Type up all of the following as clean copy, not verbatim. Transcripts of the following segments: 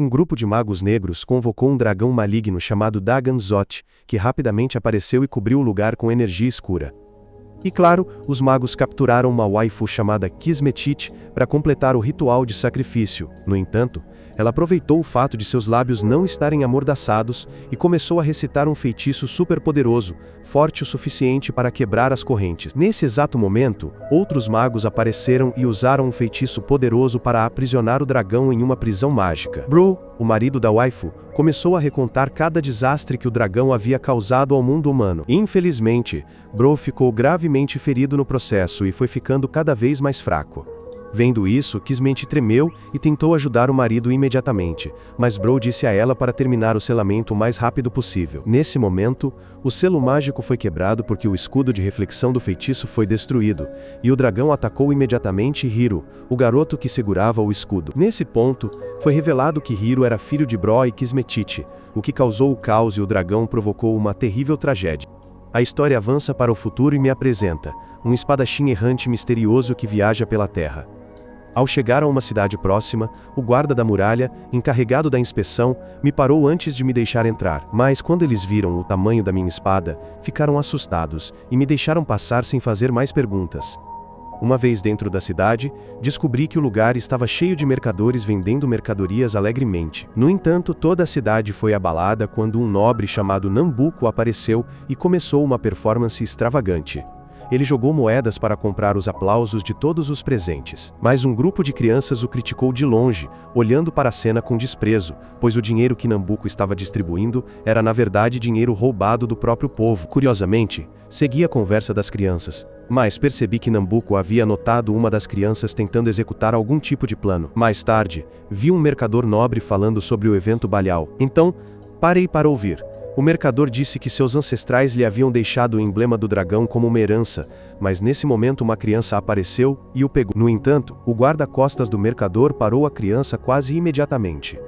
Um grupo de magos negros convocou um dragão maligno chamado Dagon Zot, que rapidamente apareceu e cobriu o lugar com energia escura. E claro, os magos capturaram uma waifu chamada Kismetite para completar o ritual de sacrifício. No entanto, ela aproveitou o fato de seus lábios não estarem amordaçados e começou a recitar um feitiço superpoderoso, forte o suficiente para quebrar as correntes. Nesse exato momento, outros magos apareceram e usaram um feitiço poderoso para aprisionar o dragão em uma prisão mágica. Bro, o marido da waifu, começou a recontar cada desastre que o dragão havia causado ao mundo humano. Infelizmente, Bro ficou gravemente ferido no processo e foi ficando cada vez mais fraco. Vendo isso, Kismet tremeu e tentou ajudar o marido imediatamente, mas Bro disse a ela para terminar o selamento o mais rápido possível. Nesse momento, o selo mágico foi quebrado porque o escudo de reflexão do feitiço foi destruído, e o dragão atacou imediatamente Hiro, o garoto que segurava o escudo. Nesse ponto, foi revelado que Hiro era filho de Bro e Kismetite, o que causou o caos e o dragão provocou uma terrível tragédia. A história avança para o futuro e me apresenta um espadachim errante misterioso que viaja pela terra. Ao chegar a uma cidade próxima, o guarda da muralha, encarregado da inspeção, me parou antes de me deixar entrar. Mas quando eles viram o tamanho da minha espada, ficaram assustados e me deixaram passar sem fazer mais perguntas. Uma vez dentro da cidade, descobri que o lugar estava cheio de mercadores vendendo mercadorias alegremente. No entanto, toda a cidade foi abalada quando um nobre chamado Nambuco apareceu e começou uma performance extravagante. Ele jogou moedas para comprar os aplausos de todos os presentes. Mas um grupo de crianças o criticou de longe, olhando para a cena com desprezo, pois o dinheiro que Nambuco estava distribuindo era na verdade dinheiro roubado do próprio povo. Curiosamente, segui a conversa das crianças, mas percebi que Nambuco havia notado uma das crianças tentando executar algum tipo de plano. Mais tarde, vi um mercador nobre falando sobre o evento Balial. Então, parei para ouvir. O mercador disse que seus ancestrais lhe haviam deixado o emblema do dragão como uma herança, mas nesse momento uma criança apareceu e o pegou. No entanto, o guarda-costas do mercador parou a criança quase imediatamente.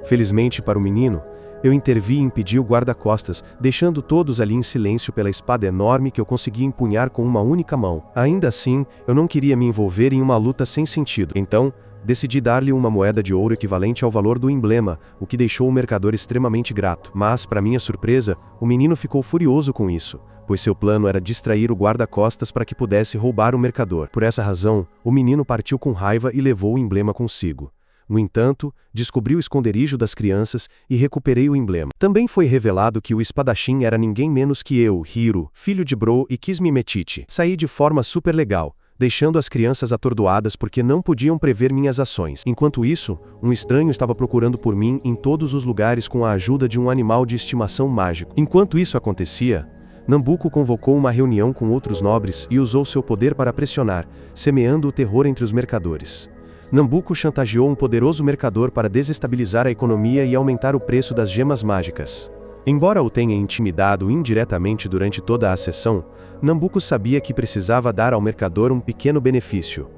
Felizmente para o menino, eu intervi e impedi o guarda-costas, deixando todos ali em silêncio pela espada enorme que eu conseguia empunhar com uma única mão. Ainda assim, eu não queria me envolver em uma luta sem sentido. Então, decidi dar-lhe uma moeda de ouro equivalente ao valor do emblema, o que deixou o mercador extremamente grato. Mas, para minha surpresa, o menino ficou furioso com isso, pois seu plano era distrair o guarda-costas para que pudesse roubar o mercador. Por essa razão, o menino partiu com raiva e levou o emblema consigo. No entanto, descobri o esconderijo das crianças e recuperei o emblema. Também foi revelado que o espadachim era ninguém menos que eu, Hiro, filho de Bro e Kismetite. Saí de forma super legal, deixando as crianças atordoadas porque não podiam prever minhas ações. Enquanto isso, um estranho estava procurando por mim em todos os lugares com a ajuda de um animal de estimação mágico. Enquanto isso acontecia, Nambuco convocou uma reunião com outros nobres e usou seu poder para pressionar, semeando o terror entre os mercadores. Nambuco chantageou um poderoso mercador para desestabilizar a economia e aumentar o preço das gemas mágicas. Embora o tenha intimidado indiretamente durante toda a sessão, Nambuco sabia que precisava dar ao mercador um pequeno benefício.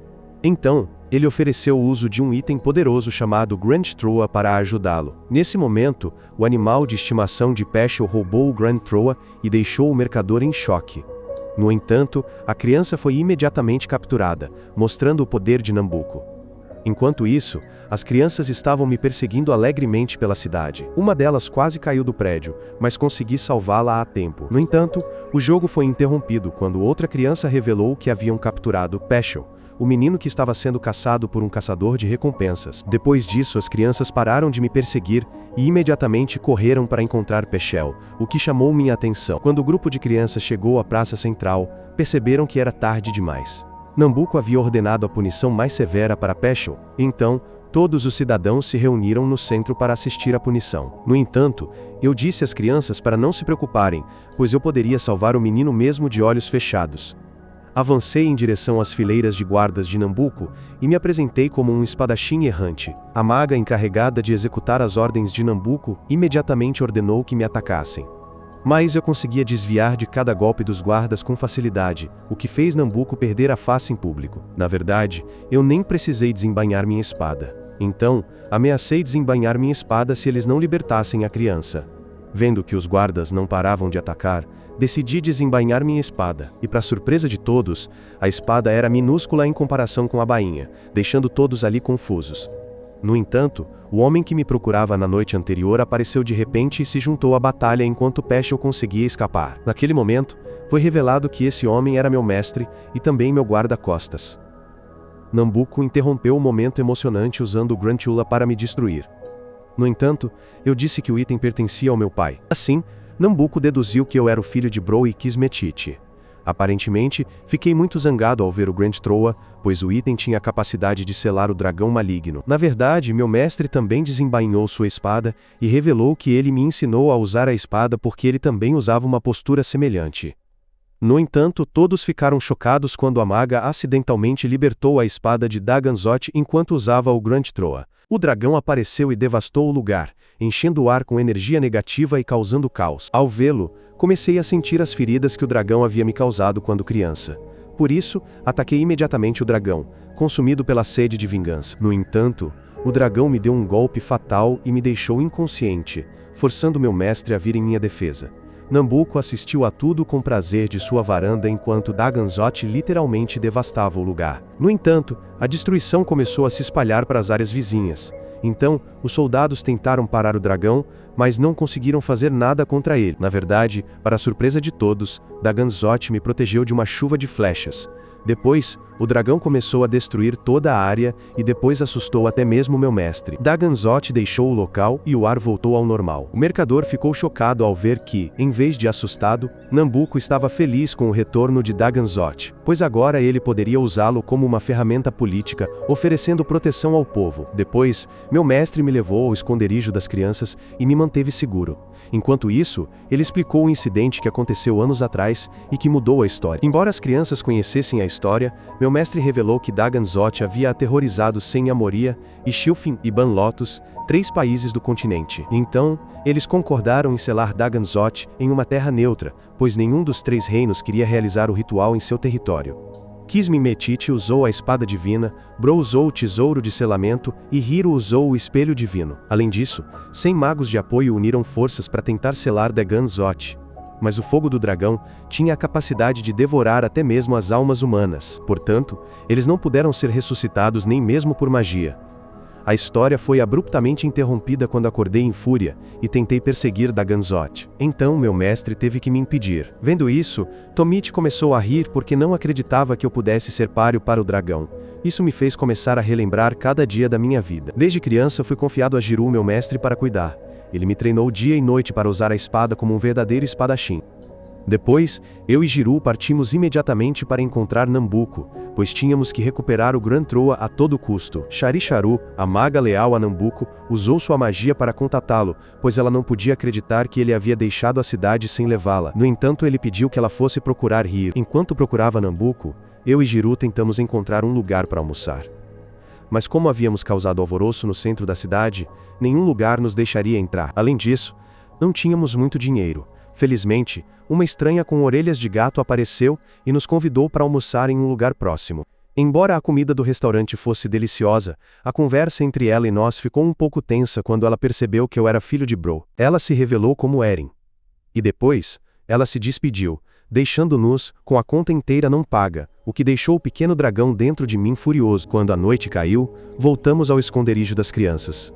Então, ele ofereceu o uso de um item poderoso chamado Grand Troa para ajudá-lo. Nesse momento, o animal de estimação de Peschel roubou o Grand Troa e deixou o mercador em choque. No entanto, a criança foi imediatamente capturada, mostrando o poder de Nambuco. Enquanto isso, as crianças estavam me perseguindo alegremente pela cidade. Uma delas quase caiu do prédio, mas consegui salvá-la a tempo. No entanto, o jogo foi interrompido quando outra criança revelou que haviam capturado Peschel, o menino que estava sendo caçado por um caçador de recompensas. Depois disso, as crianças pararam de me perseguir e imediatamente correram para encontrar Peschel, o que chamou minha atenção. Quando o grupo de crianças chegou à praça central, perceberam que era tarde demais. Nambuco havia ordenado a punição mais severa para Peschel, então, todos os cidadãos se reuniram no centro para assistir à punição. No entanto, eu disse às crianças para não se preocuparem, pois eu poderia salvar o menino mesmo de olhos fechados. Avancei em direção às fileiras de guardas de Nambuco e me apresentei como um espadachim errante. A maga encarregada de executar as ordens de Nambuco imediatamente ordenou que me atacassem. Mas eu conseguia desviar de cada golpe dos guardas com facilidade, o que fez Nambuco perder a face em público. Na verdade, eu nem precisei desembainhar minha espada. Então, ameacei desembainhar minha espada se eles não libertassem a criança. Vendo que os guardas não paravam de atacar, decidi desembainhar minha espada, e para surpresa de todos, a espada era minúscula em comparação com a bainha, deixando todos ali confusos. No entanto, o homem que me procurava na noite anterior apareceu de repente e se juntou à batalha enquanto Peschel conseguia escapar. Naquele momento, foi revelado que esse homem era meu mestre e também meu guarda-costas. Nambuco interrompeu o momento emocionante usando o Grantula para me destruir. No entanto, eu disse que o item pertencia ao meu pai. Assim, Nambuco deduziu que eu era o filho de Bro e Kismetite. Aparentemente, fiquei muito zangado ao ver o Grand Troa, pois o item tinha a capacidade de selar o dragão maligno. Na verdade, meu mestre também desembainhou sua espada e revelou que ele me ensinou a usar a espada porque ele também usava uma postura semelhante. No entanto, todos ficaram chocados quando a maga acidentalmente libertou a espada de Daganzoth enquanto usava o Grand Troa. O dragão apareceu e devastou o lugar, enchendo o ar com energia negativa e causando caos. Ao vê-lo, comecei a sentir as feridas que o dragão havia me causado quando criança. Por isso, ataquei imediatamente o dragão, consumido pela sede de vingança. No entanto, o dragão me deu um golpe fatal e me deixou inconsciente, forçando meu mestre a vir em minha defesa. Nambuco assistiu a tudo com prazer de sua varanda enquanto Daganzoth literalmente devastava o lugar. No entanto, a destruição começou a se espalhar para as áreas vizinhas. Então, os soldados tentaram parar o dragão, mas não conseguiram fazer nada contra ele. Na verdade, para a surpresa de todos, Daganzoth me protegeu de uma chuva de flechas. Depois, o dragão começou a destruir toda a área e depois assustou até mesmo meu mestre. Daganzoth deixou o local e o ar voltou ao normal. O mercador ficou chocado ao ver que, em vez de assustado, Nambuco estava feliz com o retorno de Daganzoth, pois agora ele poderia usá-lo como uma ferramenta política, oferecendo proteção ao povo. Depois, meu mestre me levou ao esconderijo das crianças e me manteve seguro. Enquanto isso, ele explicou o incidente que aconteceu anos atrás e que mudou a história. Embora as crianças conhecessem a história, meu mestre revelou que Daganzoth havia aterrorizado Sen Amoria, Ishilfin e Ban Lotus, 3 países do continente. Então, eles concordaram em selar Daganzoth em uma terra neutra, pois nenhum dos 3 reinos queria realizar o ritual em seu território. Kismetite usou a espada divina, Bro usou o tesouro de selamento e Hiro usou o espelho divino. Além disso, 100 magos de apoio uniram forças para tentar selar Daganzoth. Mas o fogo do dragão tinha a capacidade de devorar até mesmo as almas humanas. Portanto, eles não puderam ser ressuscitados nem mesmo por magia. A história foi abruptamente interrompida quando acordei em fúria e tentei perseguir Daganzoth. Então meu mestre teve que me impedir. Vendo isso, Tomit começou a rir porque não acreditava que eu pudesse ser páreo para o dragão. Isso me fez começar a relembrar cada dia da minha vida. Desde criança fui confiado a Jiru, meu mestre, para cuidar. Ele me treinou dia e noite para usar a espada como um verdadeiro espadachim. Depois, eu e Jiru partimos imediatamente para encontrar Nambuco, pois tínhamos que recuperar o Grand Troa a todo custo. Sharicharu, a maga leal a Nambuco, usou sua magia para contatá-lo, pois ela não podia acreditar que ele havia deixado a cidade sem levá-la. No entanto, ele pediu que ela fosse procurar Hiro. Enquanto procurava Nambuco, eu e Jiru tentamos encontrar um lugar para almoçar. Mas como havíamos causado alvoroço no centro da cidade, nenhum lugar nos deixaria entrar. Além disso, não tínhamos muito dinheiro. Felizmente, uma estranha com orelhas de gato apareceu e nos convidou para almoçar em um lugar próximo. Embora a comida do restaurante fosse deliciosa, a conversa entre ela e nós ficou um pouco tensa quando ela percebeu que eu era filho de Bro. Ela se revelou como Eren. E depois, ela se despediu, deixando-nos com a conta inteira não paga, o que deixou o pequeno dragão dentro de mim furioso. Quando a noite caiu, voltamos ao esconderijo das crianças,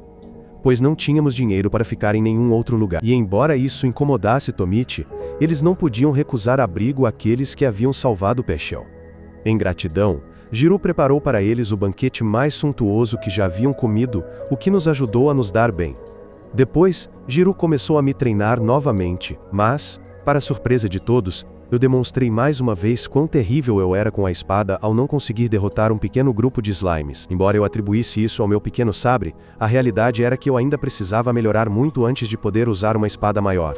pois não tínhamos dinheiro para ficar em nenhum outro lugar. E embora isso incomodasse Tomit, eles não podiam recusar abrigo àqueles que haviam salvado Peschel. Em gratidão, Jiru preparou para eles o banquete mais suntuoso que já haviam comido, o que nos ajudou a nos dar bem. Depois, Jiru começou a me treinar novamente, mas, para surpresa de todos, eu demonstrei mais uma vez quão terrível eu era com a espada ao não conseguir derrotar um pequeno grupo de slimes. Embora eu atribuísse isso ao meu pequeno sabre, a realidade era que eu ainda precisava melhorar muito antes de poder usar uma espada maior.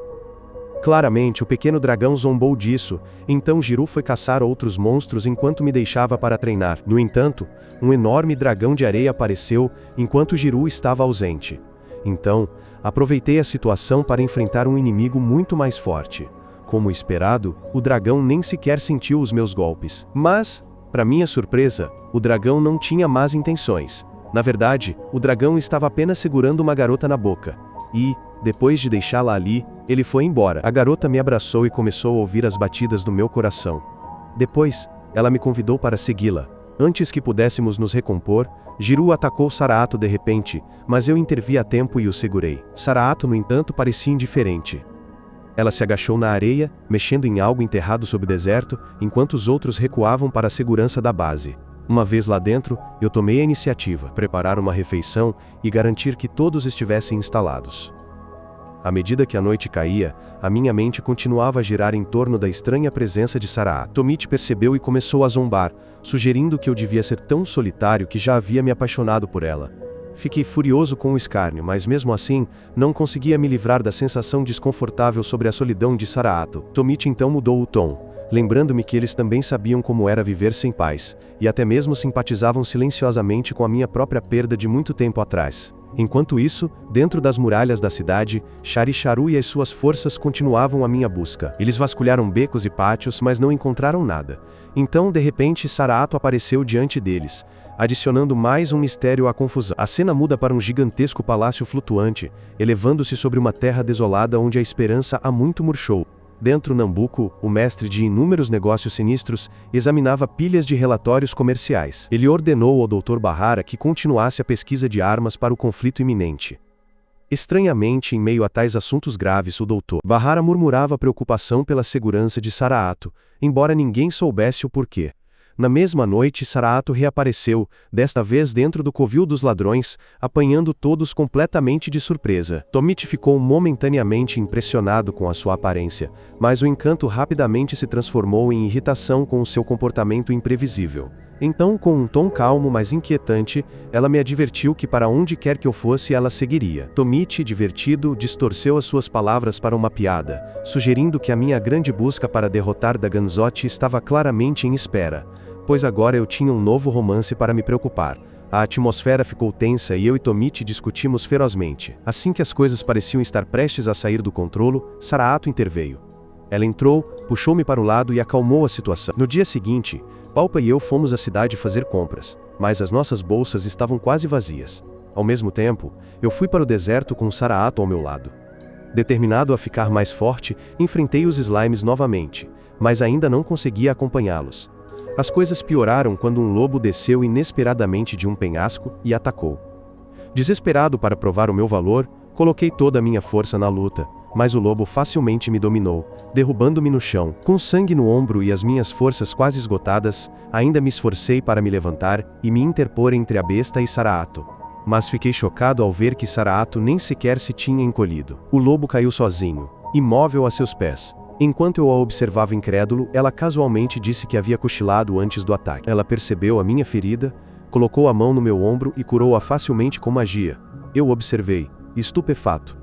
Claramente, o pequeno dragão zombou disso, então Jiru foi caçar outros monstros enquanto me deixava para treinar. No entanto, um enorme dragão de areia apareceu enquanto Jiru estava ausente. Então, aproveitei a situação para enfrentar um inimigo muito mais forte. Como esperado, o dragão nem sequer sentiu os meus golpes. Mas, para minha surpresa, o dragão não tinha más intenções. Na verdade, o dragão estava apenas segurando uma garota na boca. E, depois de deixá-la ali, ele foi embora. A garota me abraçou e começou a ouvir as batidas do meu coração. Depois, ela me convidou para segui-la. Antes que pudéssemos nos recompor, Jiru atacou Saraato de repente, mas eu intervi a tempo e o segurei. Saraato, no entanto, parecia indiferente. Ela se agachou na areia, mexendo em algo enterrado sob o deserto, enquanto os outros recuavam para a segurança da base. Uma vez lá dentro, eu tomei a iniciativa, preparar uma refeição e garantir que todos estivessem instalados. À medida que a noite caía, a minha mente continuava a girar em torno da estranha presença de Saraato. Tomit percebeu e começou a zombar, sugerindo que eu devia ser tão solitário que já havia me apaixonado por ela. Fiquei furioso com o escárnio, mas mesmo assim, não conseguia me livrar da sensação desconfortável sobre a solidão de Saraato. Tomit então mudou o tom, lembrando-me que eles também sabiam como era viver sem paz, e até mesmo simpatizavam silenciosamente com a minha própria perda de muito tempo atrás. Enquanto isso, dentro das muralhas da cidade, Sharisharu e as suas forças continuavam a minha busca. Eles vasculharam becos e pátios, mas não encontraram nada. Então, de repente, Saraato apareceu diante deles, adicionando mais um mistério à confusão. A cena muda para um gigantesco palácio flutuante, elevando-se sobre uma terra desolada onde a esperança há muito murchou. Dentro Nambuco, o mestre de inúmeros negócios sinistros, examinava pilhas de relatórios comerciais. Ele ordenou ao Dr. Bahara que continuasse a pesquisa de armas para o conflito iminente. Estranhamente, em meio a tais assuntos graves, o Dr. Bahara murmurava preocupação pela segurança de Saraato, embora ninguém soubesse o porquê. Na mesma noite, Saraato reapareceu, desta vez dentro do covil dos ladrões, apanhando todos completamente de surpresa. Tomit ficou momentaneamente impressionado com a sua aparência, mas o encanto rapidamente se transformou em irritação com o seu comportamento imprevisível. Então, com um tom calmo mas inquietante, ela me advertiu que para onde quer que eu fosse ela seguiria. Tomit, divertido, distorceu as suas palavras para uma piada, sugerindo que a minha grande busca para derrotar Dagan Zotti estava claramente em espera, pois agora eu tinha um novo romance para me preocupar. A atmosfera ficou tensa e eu e Tomit discutimos ferozmente. Assim que as coisas pareciam estar prestes a sair do controle, Saraato interveio. Ela entrou, puxou-me para o lado e acalmou a situação. No dia seguinte, Palpa e eu fomos à cidade fazer compras, mas as nossas bolsas estavam quase vazias. Ao mesmo tempo, eu fui para o deserto com Saraato ao meu lado. Determinado a ficar mais forte, enfrentei os slimes novamente, mas ainda não conseguia acompanhá-los. As coisas pioraram quando um lobo desceu inesperadamente de um penhasco e atacou. Desesperado para provar o meu valor, coloquei toda a minha força na luta, mas o lobo facilmente me dominou, derrubando-me no chão. Com sangue no ombro e as minhas forças quase esgotadas, ainda me esforcei para me levantar e me interpor entre a besta e Saraato. Mas fiquei chocado ao ver que Saraato nem sequer se tinha encolhido. O lobo caiu sozinho, imóvel a seus pés. Enquanto eu a observava incrédulo, ela casualmente disse que havia cochilado antes do ataque. Ela percebeu a minha ferida, colocou a mão no meu ombro e curou-a facilmente com magia. Eu observei, estupefato.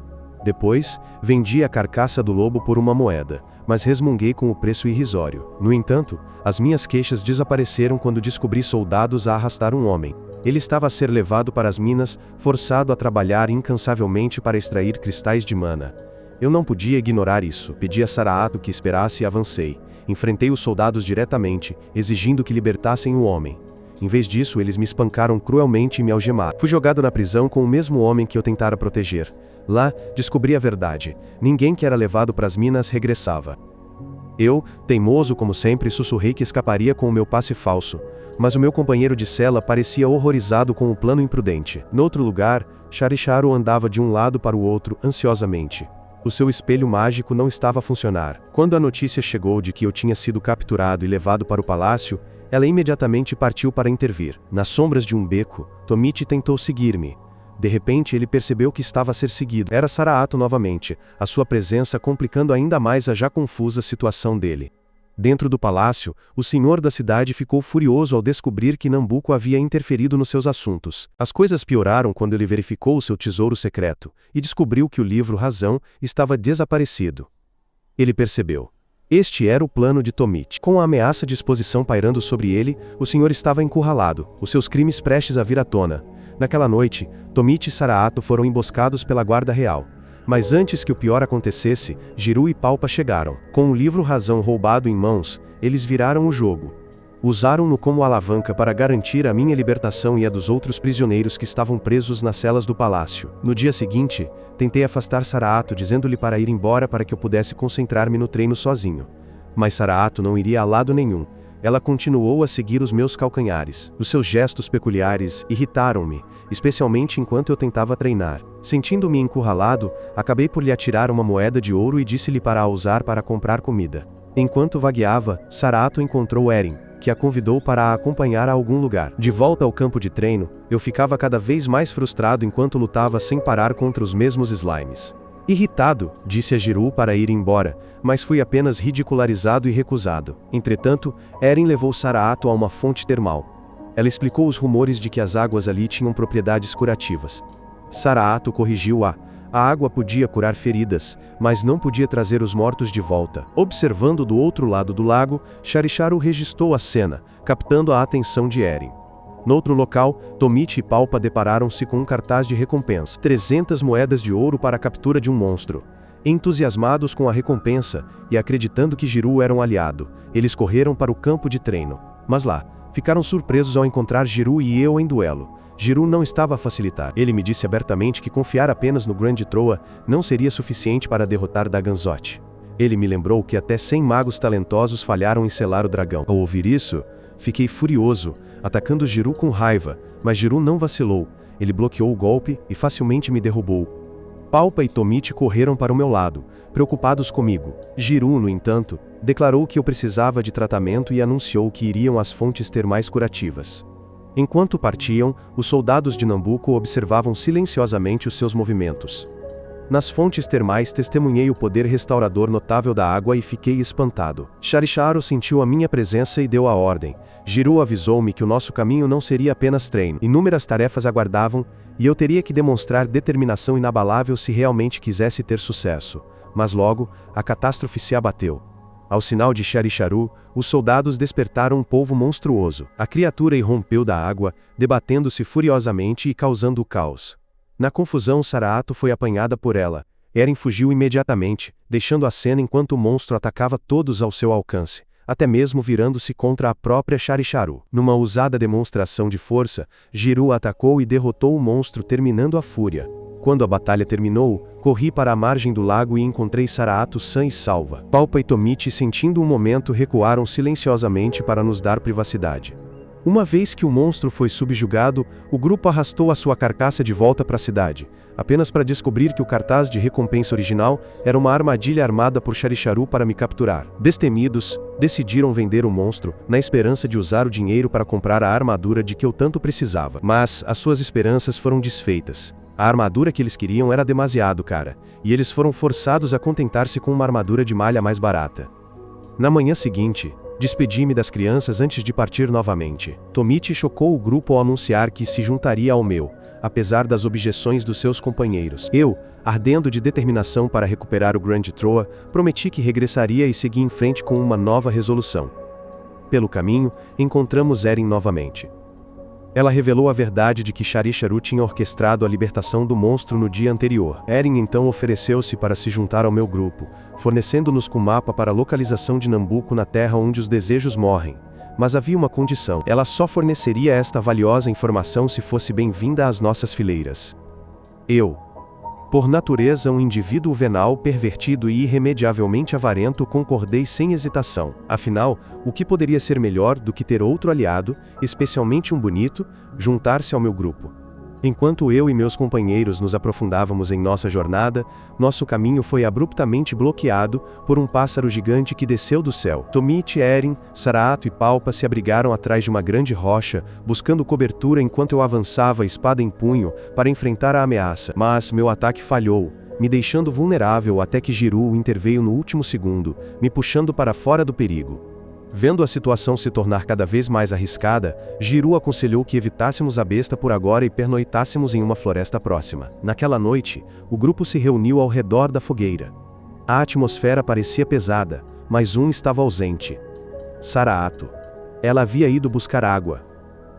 Depois, vendi a carcaça do lobo por uma moeda, mas resmunguei com o preço irrisório. No entanto, as minhas queixas desapareceram quando descobri soldados a arrastar um homem. Ele estava a ser levado para as minas, forçado a trabalhar incansavelmente para extrair cristais de mana. Eu não podia ignorar isso. Pedi a Saraato que esperasse e avancei. Enfrentei os soldados diretamente, exigindo que libertassem o homem. Em vez disso, eles me espancaram cruelmente e me algemaram. Fui jogado na prisão com o mesmo homem que eu tentara proteger. Lá, descobri a verdade. Ninguém que era levado para as minas regressava. Eu, teimoso como sempre, sussurrei que escaparia com o meu passe falso, mas o meu companheiro de cela parecia horrorizado com o plano imprudente. Noutro lugar, Sharisharu andava de um lado para o outro, ansiosamente. O seu espelho mágico não estava a funcionar. Quando a notícia chegou de que eu tinha sido capturado e levado para o palácio, ela imediatamente partiu para intervir. Nas sombras de um beco, Tomit tentou seguir-me. De repente ele percebeu que estava a ser seguido. Era Saraato novamente, a sua presença complicando ainda mais a já confusa situação dele. Dentro do palácio, o senhor da cidade ficou furioso ao descobrir que Nambuco havia interferido nos seus assuntos. As coisas pioraram quando ele verificou o seu tesouro secreto, e descobriu que o livro Razão estava desaparecido. Ele percebeu. Este era o plano de Tomit. Com a ameaça de exposição pairando sobre ele, o senhor estava encurralado, os seus crimes prestes a vir à tona. Naquela noite, Tomit e Saraato foram emboscados pela guarda real. Mas antes que o pior acontecesse, Jiru e Palpa chegaram. Com o livro Razão roubado em mãos, eles viraram o jogo. Usaram-no como alavanca para garantir a minha libertação e a dos outros prisioneiros que estavam presos nas celas do palácio. No dia seguinte, tentei afastar Saraato dizendo-lhe para ir embora para que eu pudesse concentrar-me no treino sozinho. Mas Saraato não iria a lado nenhum. Ela continuou a seguir os meus calcanhares. Os seus gestos peculiares irritaram-me, especialmente enquanto eu tentava treinar. Sentindo-me encurralado, acabei por lhe atirar uma moeda de ouro e disse-lhe para a usar para comprar comida. Enquanto vagueava, Saraato encontrou Eren, que a convidou para a acompanhar a algum lugar. De volta ao campo de treino, eu ficava cada vez mais frustrado enquanto lutava sem parar contra os mesmos slimes. Irritado, disse a Jiruu para ir embora, mas fui apenas ridicularizado e recusado. Entretanto, Eren levou Saraato a uma fonte termal. Ela explicou os rumores de que as águas ali tinham propriedades curativas. Saraato corrigiu-a. A água podia curar feridas, mas não podia trazer os mortos de volta. Observando do outro lado do lago, Charicharu registrou a cena, captando a atenção de Eren. Noutro local, Tomite e Palpa depararam-se com um cartaz de recompensa. 300 moedas de ouro para a captura de um monstro. Entusiasmados com a recompensa, e acreditando que Jiruu era um aliado, eles correram para o campo de treino. Mas lá, ficaram surpresos ao encontrar Jiruu e eu em duelo. Jiruu não estava a facilitar. Ele me disse abertamente que confiar apenas no Grand Troa não seria suficiente para derrotar Daganzoth. Ele me lembrou que até 100 magos talentosos falharam em selar o dragão. Ao ouvir isso, fiquei furioso, atacando Jiruu com raiva, mas Jiruu não vacilou. Ele bloqueou o golpe e facilmente me derrubou. Palpa e Tomite correram para o meu lado, preocupados comigo. Jiruu, no entanto, declarou que eu precisava de tratamento e anunciou que iriam às fontes termais curativas. Enquanto partiam, os soldados de Nambuco observavam silenciosamente os seus movimentos. Nas fontes termais testemunhei o poder restaurador notável da água e fiquei espantado. Charicharu sentiu a minha presença e deu a ordem. Jiruu avisou-me que o nosso caminho não seria apenas treino. Inúmeras tarefas aguardavam, e eu teria que demonstrar determinação inabalável se realmente quisesse ter sucesso. Mas logo, a catástrofe se abateu. Ao sinal de Charicharu, os soldados despertaram um polvo monstruoso. A criatura irrompeu da água, debatendo-se furiosamente e causando caos. Na confusão, Saraato foi apanhada por ela. Eren fugiu imediatamente, deixando a cena enquanto o monstro atacava todos ao seu alcance, até mesmo virando-se contra a própria Charicharu. Numa ousada demonstração de força, Jiruu atacou e derrotou o monstro, terminando a fúria. Quando a batalha terminou, corri para a margem do lago e encontrei Saraato sã e salva. Palpa e Tomite, sentindo um momento, recuaram silenciosamente para nos dar privacidade. Uma vez que o monstro foi subjugado, o grupo arrastou a sua carcaça de volta para a cidade, apenas para descobrir que o cartaz de recompensa original era uma armadilha armada por Charicharu para me capturar. Destemidos, decidiram vender o monstro, na esperança de usar o dinheiro para comprar a armadura de que eu tanto precisava. Mas as suas esperanças foram desfeitas. A armadura que eles queriam era demasiado cara, e eles foram forçados a contentar-se com uma armadura de malha mais barata. Na manhã seguinte, despedi-me das crianças antes de partir novamente. Tomite chocou o grupo ao anunciar que se juntaria ao meu, apesar das objeções dos seus companheiros. Eu, ardendo de determinação para recuperar o Grand Troa, prometi que regressaria e segui em frente com uma nova resolução. Pelo caminho, encontramos Eren novamente. Ela revelou a verdade de que Charicharu tinha orquestrado a libertação do monstro no dia anterior. Eren então ofereceu-se para se juntar ao meu grupo, fornecendo-nos com mapa para a localização de Nambuco na terra onde os desejos morrem. Mas havia uma condição. Ela só forneceria esta valiosa informação se fosse bem-vinda às nossas fileiras. Eu, por natureza um indivíduo venal, pervertido e irremediavelmente avarento, concordei sem hesitação. Afinal, o que poderia ser melhor do que ter outro aliado, especialmente um bonito, juntar-se ao meu grupo? Enquanto eu e meus companheiros nos aprofundávamos em nossa jornada, nosso caminho foi abruptamente bloqueado por um pássaro gigante que desceu do céu. Tomite, Eren, Saraato e Palpa se abrigaram atrás de uma grande rocha, buscando cobertura enquanto eu avançava, espada em punho, para enfrentar a ameaça. Mas meu ataque falhou, me deixando vulnerável até que Jiruu interveio no último segundo, me puxando para fora do perigo. Vendo a situação se tornar cada vez mais arriscada, Jiruu aconselhou que evitássemos a besta por agora e pernoitássemos em uma floresta próxima. Naquela noite, o grupo se reuniu ao redor da fogueira. A atmosfera parecia pesada, mas um estava ausente. Saraato. Ela havia ido buscar água.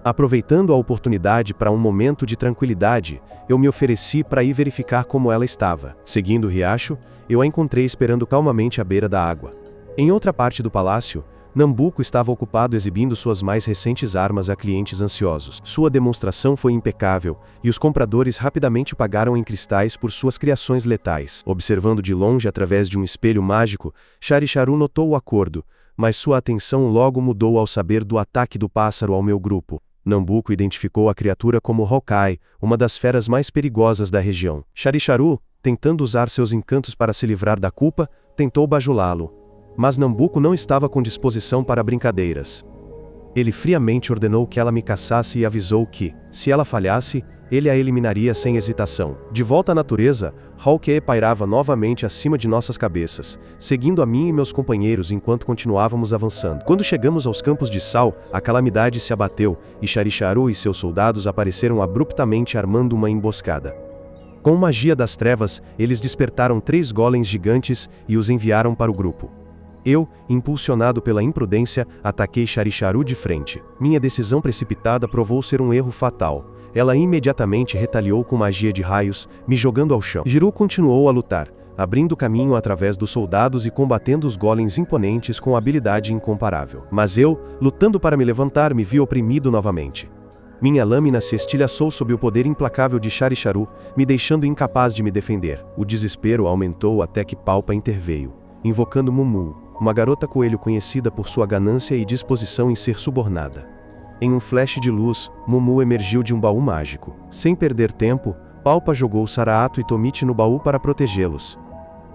Aproveitando a oportunidade para um momento de tranquilidade, eu me ofereci para ir verificar como ela estava. Seguindo o riacho, eu a encontrei esperando calmamente à beira da água. Em outra parte do palácio, Nambuco estava ocupado exibindo suas mais recentes armas a clientes ansiosos. Sua demonstração foi impecável, e os compradores rapidamente pagaram em cristais por suas criações letais. Observando de longe através de um espelho mágico, Charicharu notou o acordo, mas sua atenção logo mudou ao saber do ataque do pássaro ao meu grupo. Nambuco identificou a criatura como Hawkeye, uma das feras mais perigosas da região. Charicharu, tentando usar seus encantos para se livrar da culpa, tentou bajulá-lo. Mas Nambuco não estava com disposição para brincadeiras. Ele friamente ordenou que ela me caçasse e avisou que, se ela falhasse, ele a eliminaria sem hesitação. De volta à natureza, Hawkeye pairava novamente acima de nossas cabeças, seguindo a mim e meus companheiros enquanto continuávamos avançando. Quando chegamos aos campos de sal, a calamidade se abateu, e Charicharu e seus soldados apareceram abruptamente armando uma emboscada. Com magia das trevas, eles despertaram 3 golems gigantes e os enviaram para o grupo. Eu, impulsionado pela imprudência, ataquei Charicharu de frente. Minha decisão precipitada provou ser um erro fatal. Ela imediatamente retaliou com magia de raios, me jogando ao chão. Jiroo continuou a lutar, abrindo caminho através dos soldados e combatendo os golems imponentes com habilidade incomparável. Mas eu, lutando para me levantar, me vi oprimido novamente. Minha lâmina se estilhaçou sob o poder implacável de Charicharu, me deixando incapaz de me defender. O desespero aumentou até que Palpa interveio, invocando Mumu, uma garota coelho conhecida por sua ganância e disposição em ser subornada. Em um flash de luz, Mumu emergiu de um baú mágico. Sem perder tempo, Palpa jogou Saraato e Tomite no baú para protegê-los.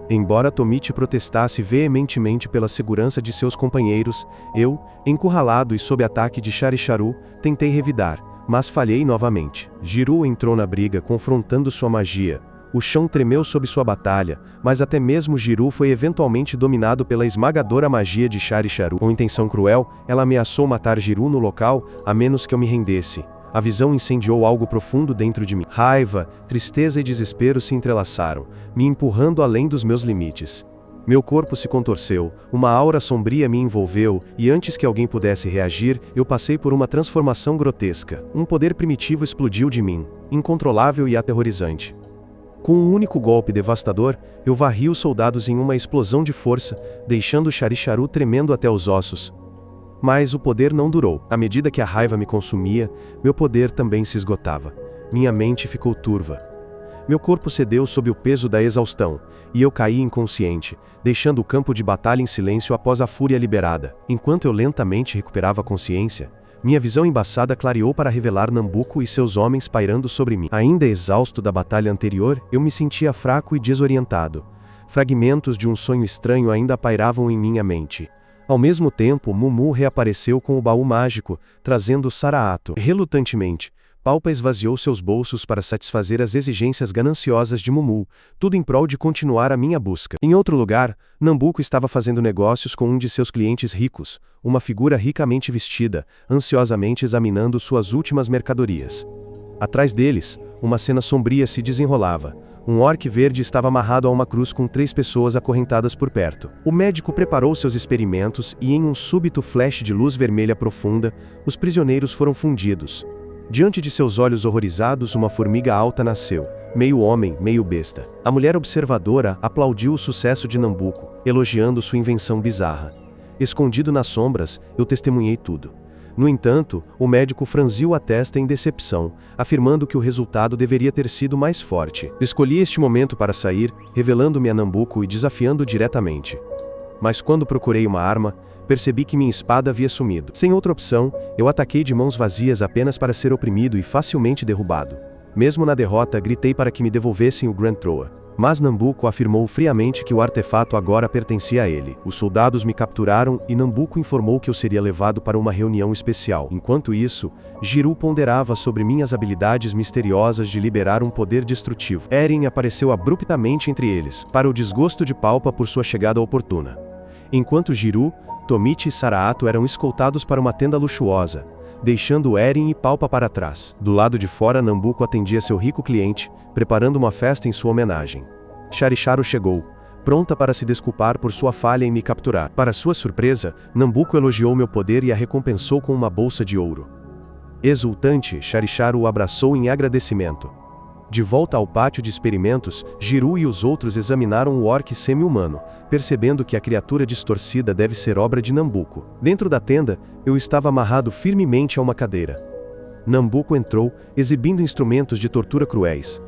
Embora Tomite protestasse veementemente pela segurança de seus companheiros, eu, encurralado e sob ataque de Charicharu, tentei revidar, mas falhei novamente. Jiroo entrou na briga confrontando sua magia. O chão tremeu sob sua batalha, mas até mesmo Jiroo foi eventualmente dominado pela esmagadora magia de Charicharu. Com intenção cruel, ela ameaçou matar Jiroo no local, a menos que eu me rendesse. A visão incendiou algo profundo dentro de mim. Raiva, tristeza e desespero se entrelaçaram, me empurrando além dos meus limites. Meu corpo se contorceu, uma aura sombria me envolveu, e antes que alguém pudesse reagir, eu passei por uma transformação grotesca. Um poder primitivo explodiu de mim, incontrolável e aterrorizante. Com um único golpe devastador, eu varri os soldados em uma explosão de força, deixando Charicharu tremendo até os ossos. Mas o poder não durou. À medida que a raiva me consumia, meu poder também se esgotava. Minha mente ficou turva. Meu corpo cedeu sob o peso da exaustão, e eu caí inconsciente, deixando o campo de batalha em silêncio após a fúria liberada. Enquanto eu lentamente recuperava a consciência, minha visão embaçada clareou para revelar Nambuco e seus homens pairando sobre mim. Ainda exausto da batalha anterior, eu me sentia fraco e desorientado. Fragmentos de um sonho estranho ainda pairavam em minha mente. Ao mesmo tempo, Mumu reapareceu com o baú mágico, trazendo Saraato. Relutantemente, Palpa esvaziou seus bolsos para satisfazer as exigências gananciosas de Mumu, tudo em prol de continuar a minha busca. Em outro lugar, Nambuco estava fazendo negócios com um de seus clientes ricos, uma figura ricamente vestida, ansiosamente examinando suas últimas mercadorias. Atrás deles, uma cena sombria se desenrolava. Um orc verde estava amarrado a uma cruz com 3 pessoas acorrentadas por perto. O médico preparou seus experimentos e, em um súbito flash de luz vermelha profunda, os prisioneiros foram fundidos. Diante de seus olhos horrorizados, uma formiga alta nasceu, meio homem, meio besta. A mulher observadora aplaudiu o sucesso de Nambuco, elogiando sua invenção bizarra. Escondido nas sombras, eu testemunhei tudo. No entanto, o médico franziu a testa em decepção, afirmando que o resultado deveria ter sido mais forte. Escolhi este momento para sair, revelando-me a Nambuco e desafiando diretamente. Mas quando procurei uma arma, percebi que minha espada havia sumido. Sem outra opção, eu ataquei de mãos vazias apenas para ser oprimido e facilmente derrubado. Mesmo na derrota, gritei para que me devolvessem o Grand Troa. Mas Nambuco afirmou friamente que o artefato agora pertencia a ele. Os soldados me capturaram e Nambuco informou que eu seria levado para uma reunião especial. Enquanto isso, Jiroo ponderava sobre minhas habilidades misteriosas de liberar um poder destrutivo. Eren apareceu abruptamente entre eles, para o desgosto de Palpa por sua chegada oportuna. Enquanto Jiroo, Tomite e Saraato eram escoltados para uma tenda luxuosa, deixando Eren e Palpa para trás. Do lado de fora, Nambuco atendia seu rico cliente, preparando uma festa em sua homenagem. Charicharu chegou, pronta para se desculpar por sua falha em me capturar. Para sua surpresa, Nambuco elogiou meu poder e a recompensou com uma bolsa de ouro. Exultante, Charicharu o abraçou em agradecimento. De volta ao pátio de experimentos, Jiroo e os outros examinaram o orc semi-humano, percebendo que a criatura distorcida deve ser obra de Nambuco. Dentro da tenda, eu estava amarrado firmemente a uma cadeira. Nambuco entrou, exibindo instrumentos de tortura cruéis.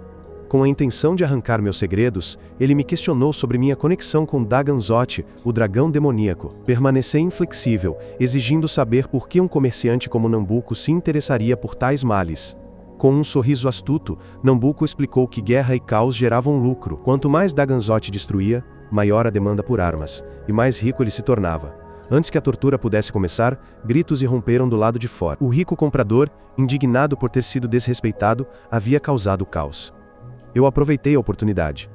Com a intenção de arrancar meus segredos, ele me questionou sobre minha conexão com Dagan Zoth, o dragão demoníaco. Permaneci inflexível, exigindo saber por que um comerciante como Nambuco se interessaria por tais males. Com um sorriso astuto, Nambuco explicou que guerra e caos geravam lucro. Quanto mais Dagan Zoth destruía, maior a demanda por armas, e mais rico ele se tornava. Antes que a tortura pudesse começar, gritos irromperam do lado de fora. O rico comprador, indignado por ter sido desrespeitado, havia causado o caos. Eu aproveitei a oportunidade.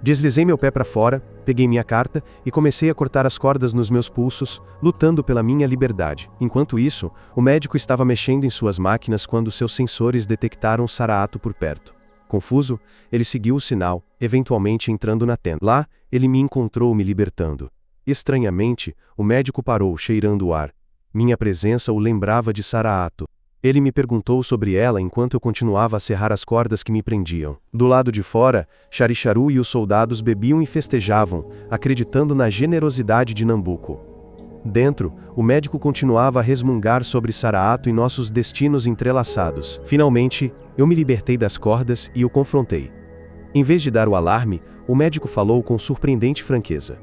Deslizei meu pé para fora, peguei minha carta e comecei a cortar as cordas nos meus pulsos, lutando pela minha liberdade. Enquanto isso, o médico estava mexendo em suas máquinas quando seus sensores detectaram Saraato por perto. Confuso, ele seguiu o sinal, eventualmente entrando na tenda. Lá, ele me encontrou me libertando. Estranhamente, o médico parou, cheirando o ar. Minha presença o lembrava de Saraato. Ele me perguntou sobre ela enquanto eu continuava a serrar as cordas que me prendiam. Do lado de fora, Charicharu e os soldados bebiam e festejavam, acreditando na generosidade de Nambuco. Dentro, o médico continuava a resmungar sobre Saraato e nossos destinos entrelaçados. Finalmente, eu me libertei das cordas e o confrontei. Em vez de dar o alarme, o médico falou com surpreendente franqueza.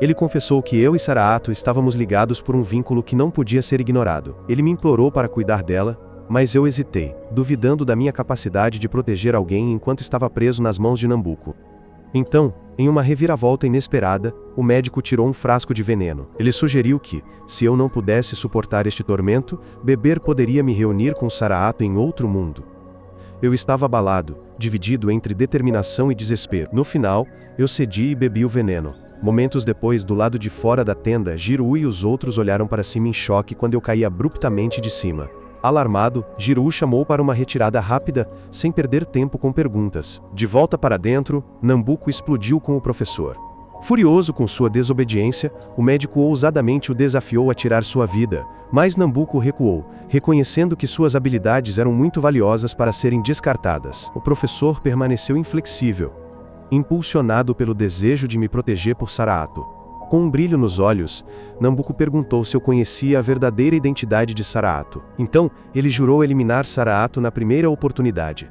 Ele confessou que eu e Saraato estávamos ligados por um vínculo que não podia ser ignorado. Ele me implorou para cuidar dela, mas eu hesitei, duvidando da minha capacidade de proteger alguém enquanto estava preso nas mãos de Nambuco. Então, em uma reviravolta inesperada, o médico tirou um frasco de veneno. Ele sugeriu que, se eu não pudesse suportar este tormento, beber poderia me reunir com Saraato em outro mundo. Eu estava abalado, dividido entre determinação e desespero. No final, eu cedi e bebi o veneno. Momentos depois, do lado de fora da tenda, Jiru e os outros olharam para cima em choque quando eu caí abruptamente de cima. Alarmado, Jiru chamou para uma retirada rápida, sem perder tempo com perguntas. De volta para dentro, Nambuco explodiu com o professor. Furioso com sua desobediência, o médico ousadamente o desafiou a tirar sua vida, mas Nambuco recuou, reconhecendo que suas habilidades eram muito valiosas para serem descartadas. O professor permaneceu inflexível, impulsionado pelo desejo de me proteger por Saraato. Com um brilho nos olhos, Nambuco perguntou se eu conhecia a verdadeira identidade de Saraato. Então, ele jurou eliminar Saraato na primeira oportunidade.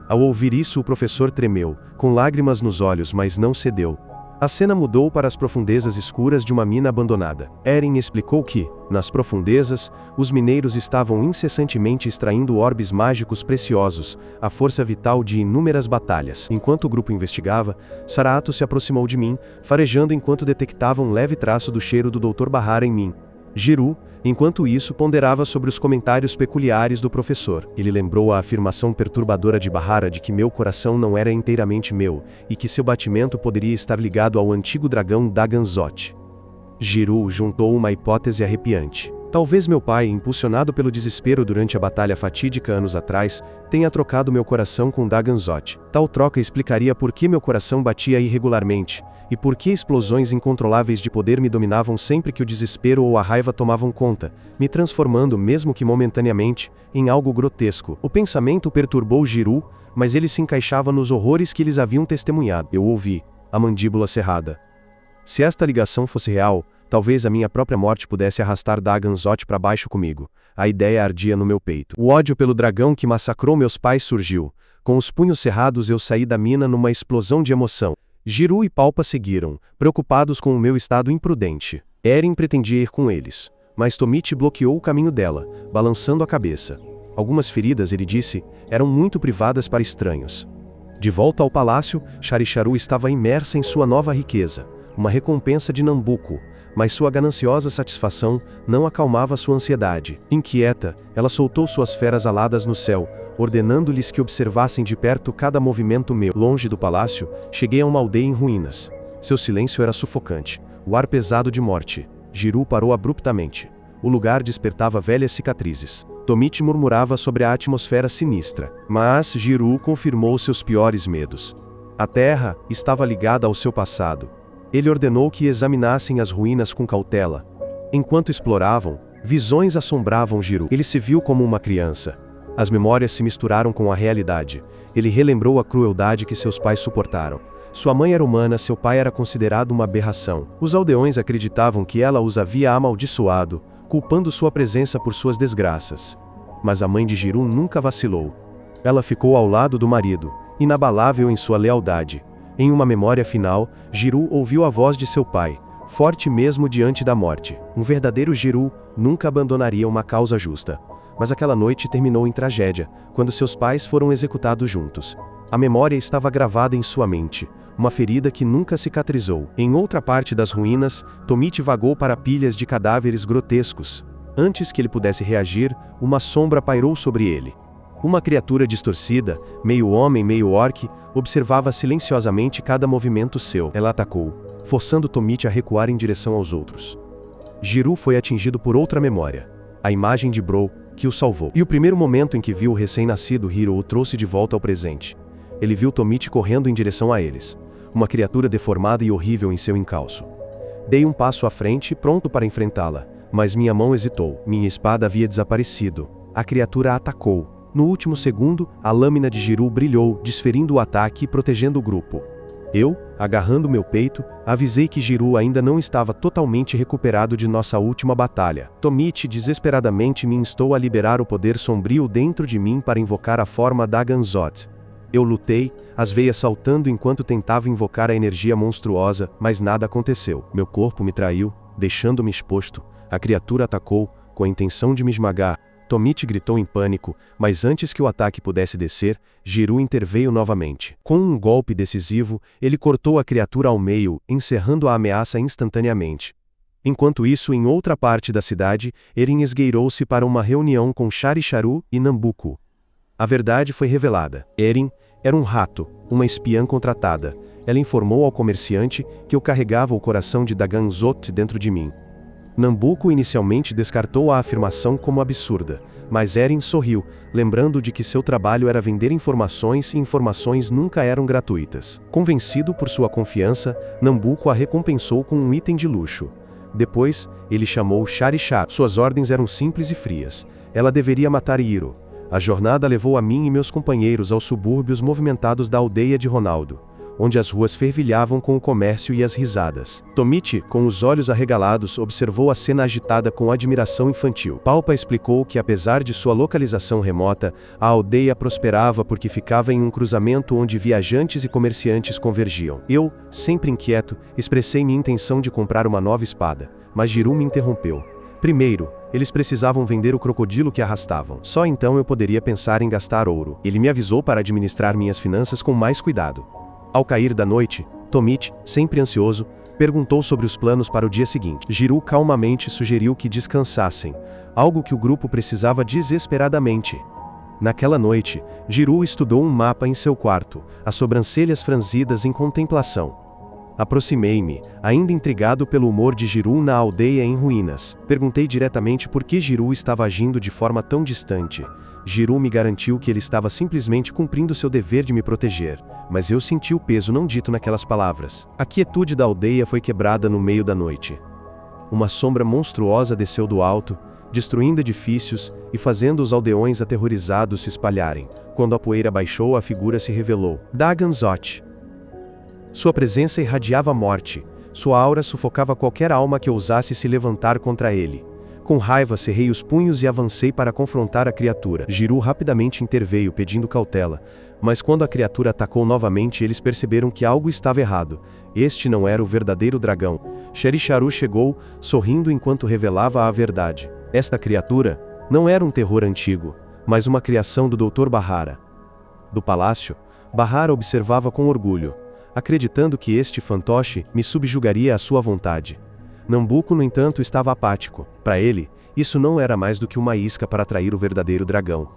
Ao ouvir isso, o professor tremeu, com lágrimas nos olhos, mas não cedeu. A cena mudou para as profundezas escuras de uma mina abandonada. Eren explicou que, nas profundezas, os mineiros estavam incessantemente extraindo orbes mágicos preciosos, a força vital de inúmeras batalhas. Enquanto o grupo investigava, Saraato se aproximou de mim, farejando enquanto detectava um leve traço do cheiro do Dr. Bahara em mim. Jiru, enquanto isso, ponderava sobre os comentários peculiares do professor. Ele lembrou a afirmação perturbadora de Bahara de que meu coração não era inteiramente meu, e que seu batimento poderia estar ligado ao antigo dragão Dagan Zoth. Jiru juntou uma hipótese arrepiante. Talvez meu pai, impulsionado pelo desespero durante a batalha fatídica anos atrás, tenha trocado meu coração com Dagan Zoth. Tal troca explicaria por que meu coração batia irregularmente, e por que explosões incontroláveis de poder me dominavam sempre que o desespero ou a raiva tomavam conta, me transformando, mesmo que momentaneamente, em algo grotesco. O pensamento perturbou Jiru, mas ele se encaixava nos horrores que eles haviam testemunhado. Eu ouvi, a mandíbula cerrada. Se esta ligação fosse real, talvez a minha própria morte pudesse arrastar Dagan Zoth para baixo comigo. A ideia ardia no meu peito. O ódio pelo dragão que massacrou meus pais surgiu. Com os punhos cerrados eu saí da mina numa explosão de emoção. Jiru e Palpa seguiram, preocupados com o meu estado imprudente. Eren pretendia ir com eles, mas Tomite bloqueou o caminho dela, balançando a cabeça. Algumas feridas, ele disse, eram muito privadas para estranhos. De volta ao palácio, Charicharu estava imersa em sua nova riqueza, uma recompensa de Nambuco, mas sua gananciosa satisfação não acalmava sua ansiedade. Inquieta, ela soltou suas feras aladas no céu, ordenando-lhes que observassem de perto cada movimento meu. Longe do palácio, cheguei a uma aldeia em ruínas. Seu silêncio era sufocante, o ar pesado de morte. Jiru parou abruptamente. O lugar despertava velhas cicatrizes. Tomite murmurava sobre a atmosfera sinistra, mas Jiru confirmou seus piores medos. A terra estava ligada ao seu passado. Ele ordenou que examinassem as ruínas com cautela. Enquanto exploravam, visões assombravam Jiru. Ele se viu como uma criança. As memórias se misturaram com a realidade. Ele relembrou a crueldade que seus pais suportaram. Sua mãe era humana, seu pai era considerado uma aberração. Os aldeões acreditavam que ela os havia amaldiçoado, culpando sua presença por suas desgraças. Mas a mãe de Jiru nunca vacilou. Ela ficou ao lado do marido, inabalável em sua lealdade. Em uma memória final, Jiroo ouviu a voz de seu pai, forte mesmo diante da morte. Um verdadeiro Jiroo nunca abandonaria uma causa justa. Mas aquela noite terminou em tragédia, quando seus pais foram executados juntos. A memória estava gravada em sua mente, uma ferida que nunca cicatrizou. Em outra parte das ruínas, Tomite vagou para pilhas de cadáveres grotescos. Antes que ele pudesse reagir, uma sombra pairou sobre ele. Uma criatura distorcida, meio homem, meio orc, observava silenciosamente cada movimento seu. Ela atacou, forçando Tomite a recuar em direção aos outros. Jiroo foi atingido por outra memória, a imagem de Bro, que o salvou. E o primeiro momento em que viu o recém-nascido Hiro o trouxe de volta ao presente. Ele viu Tomite correndo em direção a eles, uma criatura deformada e horrível em seu encalço. Dei um passo à frente, pronto para enfrentá-la, mas minha mão hesitou. Minha espada havia desaparecido. A criatura atacou. No último segundo, a lâmina de Jiroo brilhou, desferindo o ataque e protegendo o grupo. Eu, agarrando meu peito, avisei que Jiroo ainda não estava totalmente recuperado de nossa última batalha. Tomite desesperadamente me instou a liberar o poder sombrio dentro de mim para invocar a forma Dagan Zot. Eu lutei, as veias saltando enquanto tentava invocar a energia monstruosa, mas nada aconteceu. Meu corpo me traiu, deixando-me exposto. A criatura atacou, com a intenção de me esmagar. Tomite gritou em pânico, mas antes que o ataque pudesse descer, Jiroo interveio novamente. Com um golpe decisivo, ele cortou a criatura ao meio, encerrando a ameaça instantaneamente. Enquanto isso, em outra parte da cidade, Erin esgueirou-se para uma reunião com Sharisharu e Nambuco. A verdade foi revelada. Erin era um rato, uma espiã contratada. Ela informou ao comerciante que eu carregava o coração de Dagan Zot dentro de mim. Nambuco inicialmente descartou a afirmação como absurda, mas Erin sorriu, lembrando de que seu trabalho era vender informações e informações nunca eram gratuitas. Convencido por sua confiança, Nambuco a recompensou com um item de luxo. Depois, ele chamou Sharisharu. Suas ordens eram simples e frias. Ela deveria matar Hiro. A jornada levou a mim e meus companheiros aos subúrbios movimentados da aldeia de Ronaldo, onde as ruas fervilhavam com o comércio e as risadas. Tomite, com os olhos arregalados, observou a cena agitada com admiração infantil. Palpa explicou que, apesar de sua localização remota, a aldeia prosperava porque ficava em um cruzamento onde viajantes e comerciantes convergiam. Eu, sempre inquieto, expressei minha intenção de comprar uma nova espada, mas Jiroo me interrompeu. Primeiro, eles precisavam vender o crocodilo que arrastavam. Só então eu poderia pensar em gastar ouro. Ele me avisou para administrar minhas finanças com mais cuidado. Ao cair da noite, Tomite, sempre ansioso, perguntou sobre os planos para o dia seguinte. Jiroo calmamente sugeriu que descansassem, algo que o grupo precisava desesperadamente. Naquela noite, Jiroo estudou um mapa em seu quarto, as sobrancelhas franzidas em contemplação. Aproximei-me, ainda intrigado pelo humor de Jiroo na aldeia em ruínas. Perguntei diretamente por que Jiroo estava agindo de forma tão distante. Jiroo me garantiu que ele estava simplesmente cumprindo seu dever de me proteger, mas eu senti o peso não dito naquelas palavras. A quietude da aldeia foi quebrada no meio da noite. Uma sombra monstruosa desceu do alto, destruindo edifícios e fazendo os aldeões aterrorizados se espalharem. Quando a poeira baixou, a figura se revelou. Dagan Zot. Sua presença irradiava morte. Sua aura sufocava qualquer alma que ousasse se levantar contra ele. Com raiva, cerrei os punhos e avancei para confrontar a criatura. Jiroo rapidamente interveio, pedindo cautela, mas quando a criatura atacou novamente, eles perceberam que algo estava errado. Este não era o verdadeiro dragão. Sharisharu chegou, sorrindo enquanto revelava a verdade. Esta criatura não era um terror antigo, mas uma criação do Dr. Bahara. Do palácio, Bahara observava com orgulho, acreditando que este fantoche me subjugaria à sua vontade. Nambuco, no entanto, estava apático. Para ele, isso não era mais do que uma isca para atrair o verdadeiro dragão.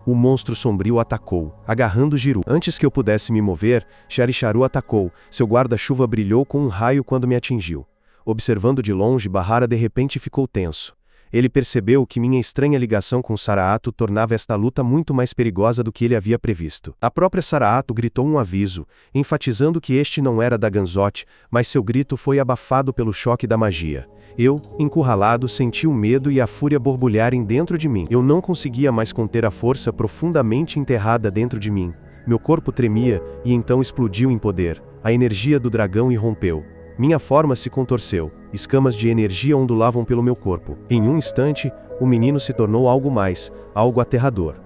O monstro sombrio atacou, agarrando Jiroo. Antes que eu pudesse me mover, Sharisharu atacou. Seu guarda-chuva brilhou com um raio quando me atingiu. Observando de longe, Bahara de repente ficou tenso. Ele percebeu que minha estranha ligação com Saraato tornava esta luta muito mais perigosa do que ele havia previsto. A própria Saraato gritou um aviso, enfatizando que este não era Dagan Zot, mas seu grito foi abafado pelo choque da magia. Eu, encurralado, senti o medo e a fúria borbulharem dentro de mim. Eu não conseguia mais conter a força profundamente enterrada dentro de mim. Meu corpo tremia, e então explodiu em poder. A energia do dragão irrompeu. Minha forma se contorceu, escamas de energia ondulavam pelo meu corpo. Em um instante, o menino se tornou algo mais, algo aterrador.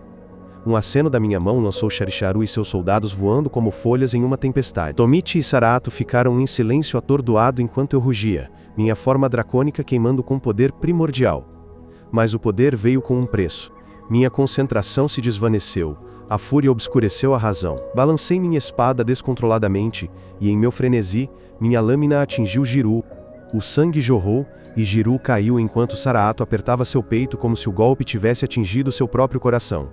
Um aceno da minha mão lançou Charicharu e seus soldados voando como folhas em uma tempestade. Tomichi e Saraato ficaram em silêncio atordoado enquanto eu rugia, minha forma dracônica queimando com poder primordial. Mas o poder veio com um preço. Minha concentração se desvaneceu, a fúria obscureceu a razão. Balancei minha espada descontroladamente, e em meu frenesi, minha lâmina atingiu Jiru. O sangue jorrou, e Jiru caiu enquanto Saraato apertava seu peito como se o golpe tivesse atingido seu próprio coração.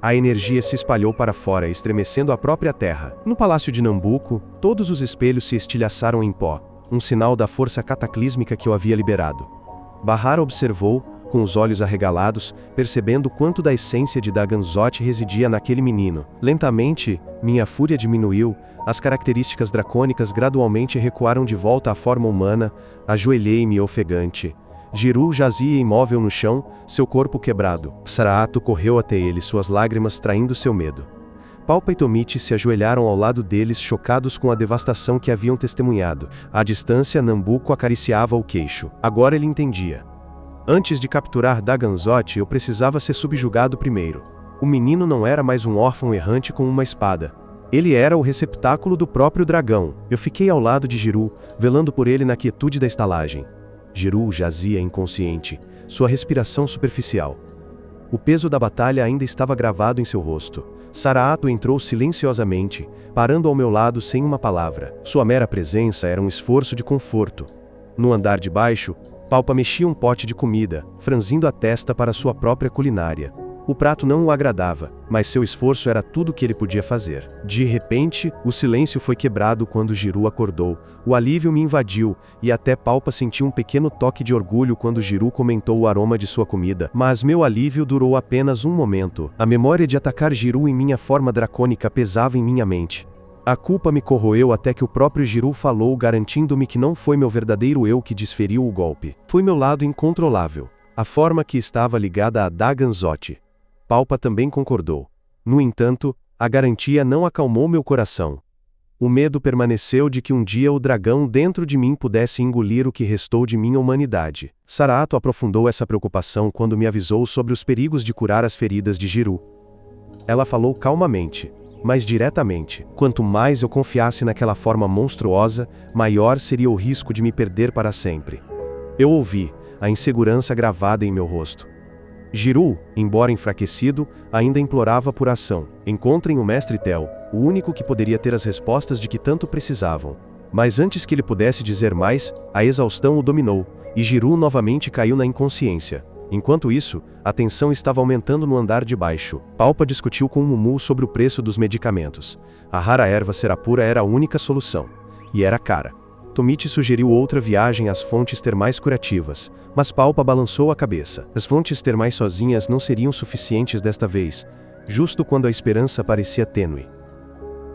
A energia se espalhou para fora, estremecendo a própria terra. No palácio de Nambuco, todos os espelhos se estilhaçaram em pó, um sinal da força cataclísmica que eu havia liberado. Bahara observou, com os olhos arregalados, percebendo quanto da essência de Dagan Zoth residia naquele menino. Lentamente, minha fúria diminuiu, as características dracônicas gradualmente recuaram de volta à forma humana, ajoelhei-me ofegante. Jiru jazia imóvel no chão, seu corpo quebrado. Saraato correu até ele, suas lágrimas traindo seu medo. Palpa e Tomichi se ajoelharam ao lado deles, chocados com a devastação que haviam testemunhado. À distância, Nambuco acariciava o queixo. Agora ele entendia. Antes de capturar Dagan Zoth, eu precisava ser subjugado primeiro. O menino não era mais um órfão errante com uma espada. Ele era o receptáculo do próprio dragão. Eu fiquei ao lado de Jiru, velando por ele na quietude da estalagem. Jiru jazia inconsciente, sua respiração superficial. O peso da batalha ainda estava gravado em seu rosto. Saraato entrou silenciosamente, parando ao meu lado sem uma palavra. Sua mera presença era um esforço de conforto. No andar de baixo, Palpa mexia um pote de comida, franzindo a testa para sua própria culinária. O prato não o agradava, mas seu esforço era tudo o que ele podia fazer. De repente, o silêncio foi quebrado quando Jiru acordou. O alívio me invadiu, e até Palpa sentiu um pequeno toque de orgulho quando Jiru comentou o aroma de sua comida. Mas meu alívio durou apenas um momento. A memória de atacar Jiru em minha forma dracônica pesava em minha mente. A culpa me corroeu até que o próprio Jiru falou, garantindo-me que não foi meu verdadeiro eu que desferiu o golpe. Foi meu lado incontrolável, a forma que estava ligada a Dagan Zoth. Palpa também concordou. No entanto, a garantia não acalmou meu coração. O medo permaneceu de que um dia o dragão dentro de mim pudesse engolir o que restou de minha humanidade. Saraato aprofundou essa preocupação quando me avisou sobre os perigos de curar as feridas de Jiru. Ela falou calmamente, mas diretamente. Quanto mais eu confiasse naquela forma monstruosa, maior seria o risco de me perder para sempre. Eu ouvi, a insegurança gravada em meu rosto. Jiru, embora enfraquecido, ainda implorava por ação. Encontrem o Mestre Tel, o único que poderia ter as respostas de que tanto precisavam. Mas antes que ele pudesse dizer mais, a exaustão o dominou, e Jiru novamente caiu na inconsciência. Enquanto isso, a tensão estava aumentando no andar de baixo. Palpa discutiu com Mumu sobre o preço dos medicamentos. A rara erva serapura era a única solução. E era cara. Tomichi sugeriu outra viagem às fontes termais curativas, mas Palpa balançou a cabeça. As fontes termais sozinhas não seriam suficientes desta vez, justo quando a esperança parecia tênue.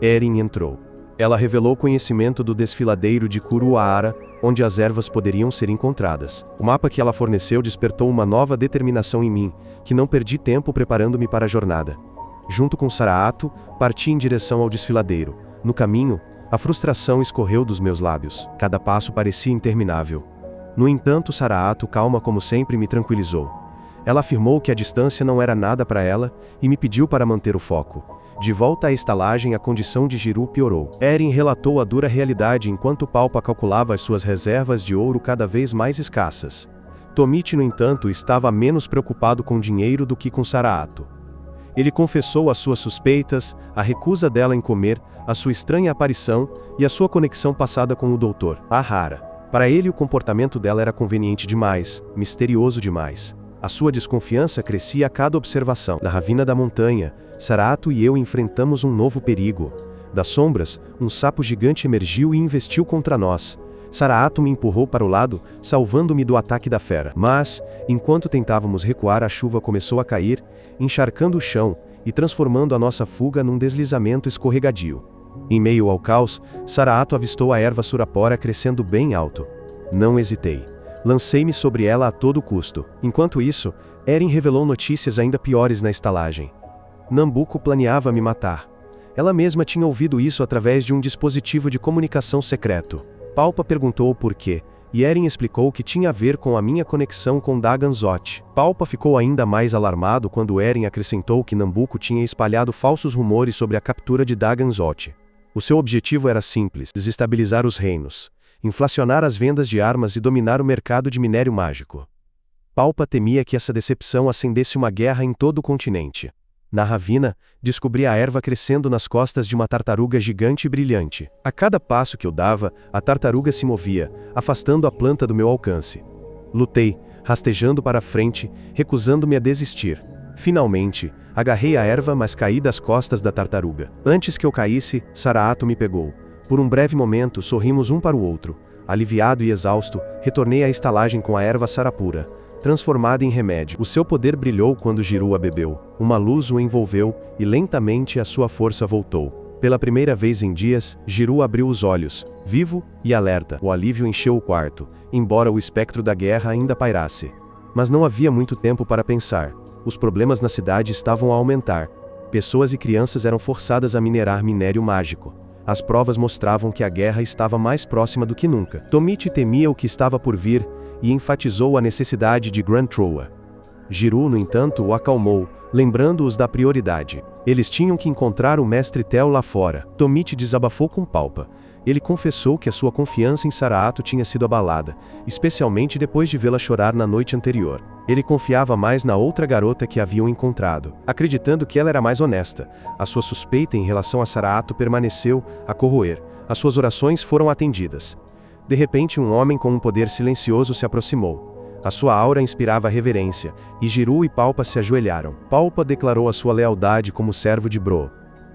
Eren entrou. Ela revelou conhecimento do desfiladeiro de Kuruaara, onde as ervas poderiam ser encontradas. O mapa que ela forneceu despertou uma nova determinação em mim, que não perdi tempo preparando-me para a jornada. Junto com Saraato, parti em direção ao desfiladeiro. No caminho, a frustração escorreu dos meus lábios. Cada passo parecia interminável. No entanto, Saraato, calma como sempre, me tranquilizou. Ela afirmou que a distância não era nada para ela, e me pediu para manter o foco. De volta à estalagem, a condição de Jiru piorou. Eren relatou a dura realidade enquanto Palpa calculava as suas reservas de ouro cada vez mais escassas. Tomichi, no entanto, estava menos preocupado com dinheiro do que com Saraato. Ele confessou as suas suspeitas, a recusa dela em comer, a sua estranha aparição e a sua conexão passada com o Doutor Ahara. Para ele, o comportamento dela era conveniente demais, misterioso demais. A sua desconfiança crescia a cada observação. Na ravina da montanha, Saraato e eu enfrentamos um novo perigo. Das sombras, um sapo gigante emergiu e investiu contra nós. Saraato me empurrou para o lado, salvando-me do ataque da fera. Mas, enquanto tentávamos recuar, a chuva começou a cair, encharcando o chão e transformando a nossa fuga num deslizamento escorregadio. Em meio ao caos, Saraato avistou a erva surapora crescendo bem alto. Não hesitei. Lancei-me sobre ela a todo custo. Enquanto isso, Eren revelou notícias ainda piores na estalagem. Nambuco planeava me matar. Ela mesma tinha ouvido isso através de um dispositivo de comunicação secreto. Palpa perguntou o porquê, e Eren explicou que tinha a ver com a minha conexão com Dagan Zoth. Palpa ficou ainda mais alarmado quando Eren acrescentou que Nambuco tinha espalhado falsos rumores sobre a captura de Dagan Zoth. O seu objetivo era simples: desestabilizar os reinos, inflacionar as vendas de armas e dominar o mercado de minério mágico. Palpa temia que essa decepção acendesse uma guerra em todo o continente. Na ravina, descobri a erva crescendo nas costas de uma tartaruga gigante e brilhante. A cada passo que eu dava, a tartaruga se movia, afastando a planta do meu alcance. Lutei, rastejando para a frente, recusando-me a desistir. Finalmente, agarrei a erva, mas caí das costas da tartaruga. Antes que eu caísse, Saraato me pegou. Por um breve momento, sorrimos um para o outro. Aliviado e exausto, retornei à estalagem com a erva sarapura, transformada em remédio. O seu poder brilhou quando Jiruu a bebeu. Uma luz o envolveu, e lentamente a sua força voltou. Pela primeira vez em dias, Jiruu abriu os olhos, vivo e alerta. O alívio encheu o quarto, embora o espectro da guerra ainda pairasse. Mas não havia muito tempo para pensar. Os problemas na cidade estavam a aumentar. Pessoas e crianças eram forçadas a minerar minério mágico. As provas mostravam que a guerra estava mais próxima do que nunca. Tomite temia o que estava por vir, e enfatizou a necessidade de Grand Troa. Jiruu, no entanto, o acalmou, lembrando-os da prioridade. Eles tinham que encontrar o mestre Tel lá fora. Tomite desabafou com Palpa. Ele confessou que a sua confiança em Saraato tinha sido abalada, especialmente depois de vê-la chorar na noite anterior. Ele confiava mais na outra garota que haviam encontrado, acreditando que ela era mais honesta. A sua suspeita em relação a Saraato permaneceu a corroer. As suas orações foram atendidas. De repente, um homem com um poder silencioso se aproximou. A sua aura inspirava reverência, e Jiruu e Palpa se ajoelharam. Palpa declarou a sua lealdade como servo de Bro.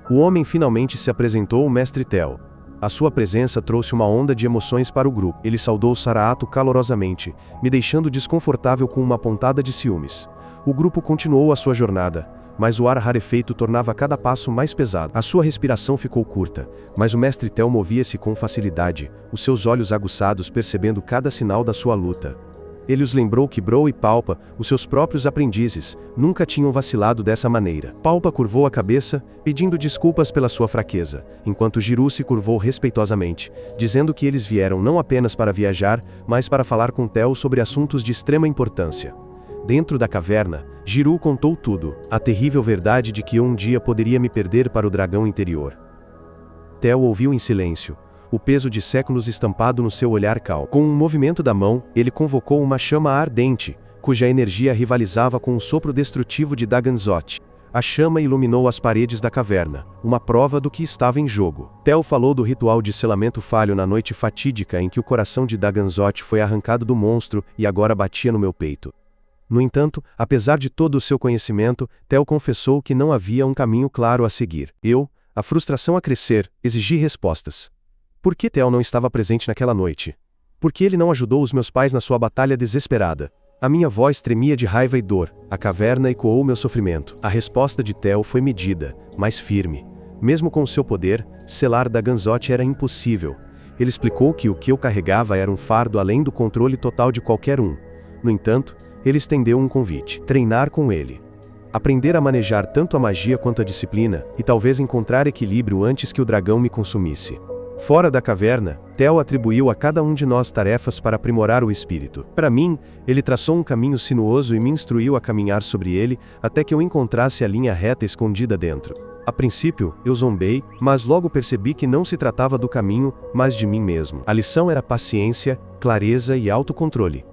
O homem finalmente se apresentou o mestre Tel. A sua presença trouxe uma onda de emoções para o grupo. Ele saudou Saraato calorosamente, me deixando desconfortável com uma pontada de ciúmes. O grupo continuou a sua jornada, mas o ar rarefeito tornava cada passo mais pesado. A sua respiração ficou curta, mas o mestre Tel movia-se com facilidade, os seus olhos aguçados percebendo cada sinal da sua luta. Ele os lembrou que Bro e Palpa, os seus próprios aprendizes, nunca tinham vacilado dessa maneira. Palpa curvou a cabeça, pedindo desculpas pela sua fraqueza, enquanto Jiruu se curvou respeitosamente, dizendo que eles vieram não apenas para viajar, mas para falar com Tel sobre assuntos de extrema importância. Dentro da caverna, Jiruu contou tudo, a terrível verdade de que eu um dia poderia me perder para o dragão interior. Tel ouviu em silêncio, o peso de séculos estampado no seu olhar calmo. Com um movimento da mão, ele convocou uma chama ardente, cuja energia rivalizava com o sopro destrutivo de Dagan Zoth. A chama iluminou as paredes da caverna, uma prova do que estava em jogo. Tel falou do ritual de selamento falho na noite fatídica em que o coração de Dagan Zoth foi arrancado do monstro e agora batia no meu peito. No entanto, apesar de todo o seu conhecimento, Tel confessou que não havia um caminho claro a seguir. Eu, a frustração a crescer, exigi respostas. Por que Tel não estava presente naquela noite? Por que ele não ajudou os meus pais na sua batalha desesperada? A minha voz tremia de raiva e dor, a caverna ecoou meu sofrimento. A resposta de Tel foi medida, mas firme. Mesmo com seu poder, selar Dagan Zoth era impossível. Ele explicou que o que eu carregava era um fardo além do controle total de qualquer um. No entanto, ele estendeu um convite: treinar com ele. Aprender a manejar tanto a magia quanto a disciplina, e talvez encontrar equilíbrio antes que o dragão me consumisse. Fora da caverna, Tel atribuiu a cada um de nós tarefas para aprimorar o espírito. Para mim, ele traçou um caminho sinuoso e me instruiu a caminhar sobre ele, até que eu encontrasse a linha reta escondida dentro. A princípio, eu zombei, mas logo percebi que não se tratava do caminho, mas de mim mesmo. A lição era paciência, clareza e autocontrole.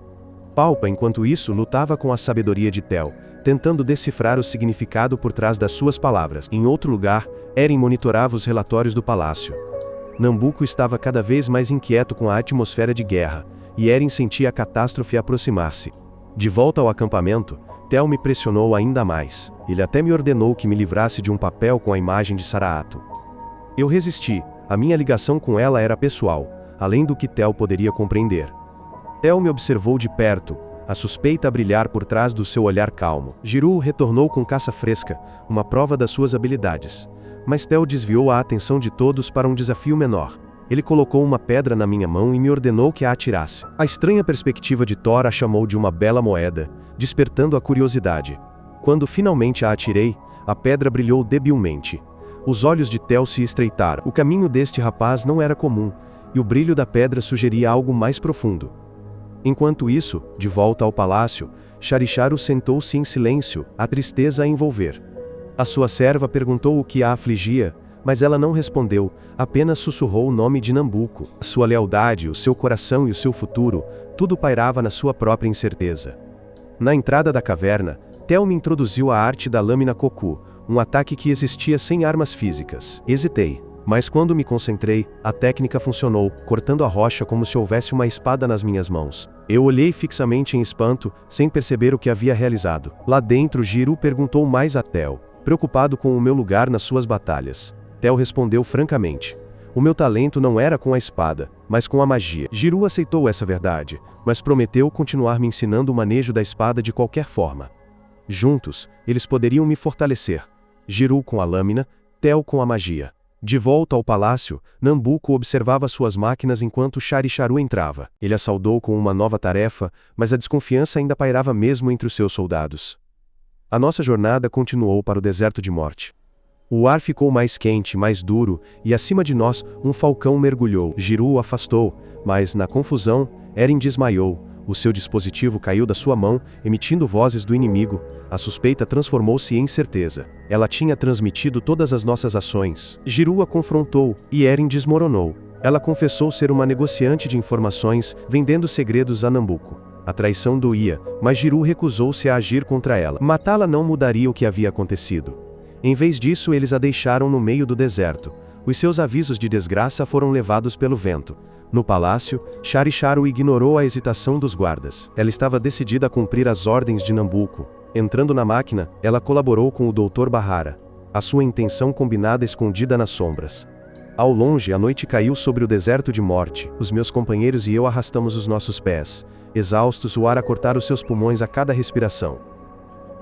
Palpa, enquanto isso, lutava com a sabedoria de Tel, tentando decifrar o significado por trás das suas palavras. Em outro lugar, Eren monitorava os relatórios do palácio. Nambuco estava cada vez mais inquieto com a atmosfera de guerra, e Eren sentia a catástrofe aproximar-se. De volta ao acampamento, Tel me pressionou ainda mais. Ele até me ordenou que me livrasse de um papel com a imagem de Saraato. Eu resisti, a minha ligação com ela era pessoal, além do que Tel poderia compreender. Tel me observou de perto, a suspeita a brilhar por trás do seu olhar calmo. Jiruu retornou com caça fresca, uma prova das suas habilidades. Mas Tel desviou a atenção de todos para um desafio menor. Ele colocou uma pedra na minha mão e me ordenou que a atirasse. A estranha perspectiva de Thor a chamou de uma bela moeda, despertando a curiosidade. Quando finalmente a atirei, a pedra brilhou debilmente. Os olhos de Tel se estreitaram. O caminho deste rapaz não era comum, e o brilho da pedra sugeria algo mais profundo. Enquanto isso, de volta ao palácio, Sharicharu sentou-se em silêncio, a tristeza a envolver. A sua serva perguntou o que a afligia, mas ela não respondeu, apenas sussurrou o nome de Nambuco. A sua lealdade, o seu coração e o seu futuro, tudo pairava na sua própria incerteza. Na entrada da caverna, Tel me introduziu a arte da lâmina Koku, um ataque que existia sem armas físicas. Hesitei, mas quando me concentrei, a técnica funcionou, cortando a rocha como se houvesse uma espada nas minhas mãos. Eu olhei fixamente em espanto, sem perceber o que havia realizado. Lá dentro, Jiru perguntou mais a Tel, preocupado com o meu lugar nas suas batalhas. Tel respondeu francamente. O meu talento não era com a espada, mas com a magia. Jiru aceitou essa verdade, mas prometeu continuar me ensinando o manejo da espada de qualquer forma. Juntos, eles poderiam me fortalecer. Jiru com a lâmina, Tel com a magia. De volta ao palácio, Nambuco observava suas máquinas enquanto Sharicharu entrava. Ele a saudou com uma nova tarefa, mas a desconfiança ainda pairava mesmo entre os seus soldados. A nossa jornada continuou para o deserto de morte. O ar ficou mais quente, mais duro, e acima de nós, um falcão mergulhou. Jiru o afastou, mas, na confusão, Eren desmaiou. O seu dispositivo caiu da sua mão, emitindo vozes do inimigo. A suspeita transformou-se em certeza. Ela tinha transmitido todas as nossas ações. Jiru a confrontou, e Eren desmoronou. Ela confessou ser uma negociante de informações, vendendo segredos a Nambuco. A traição doía, mas Jiru recusou-se a agir contra ela. Matá-la não mudaria o que havia acontecido. Em vez disso, eles a deixaram no meio do deserto. Os seus avisos de desgraça foram levados pelo vento. No palácio, Sharicharu ignorou a hesitação dos guardas. Ela estava decidida a cumprir as ordens de Nambuco. Entrando na máquina, ela colaborou com o Dr. Bahara. A sua intenção combinada escondida nas sombras. Ao longe, a noite caiu sobre o deserto de morte. Os meus companheiros e eu arrastamos os nossos pés. Exaustos, o ar a cortar os seus pulmões a cada respiração.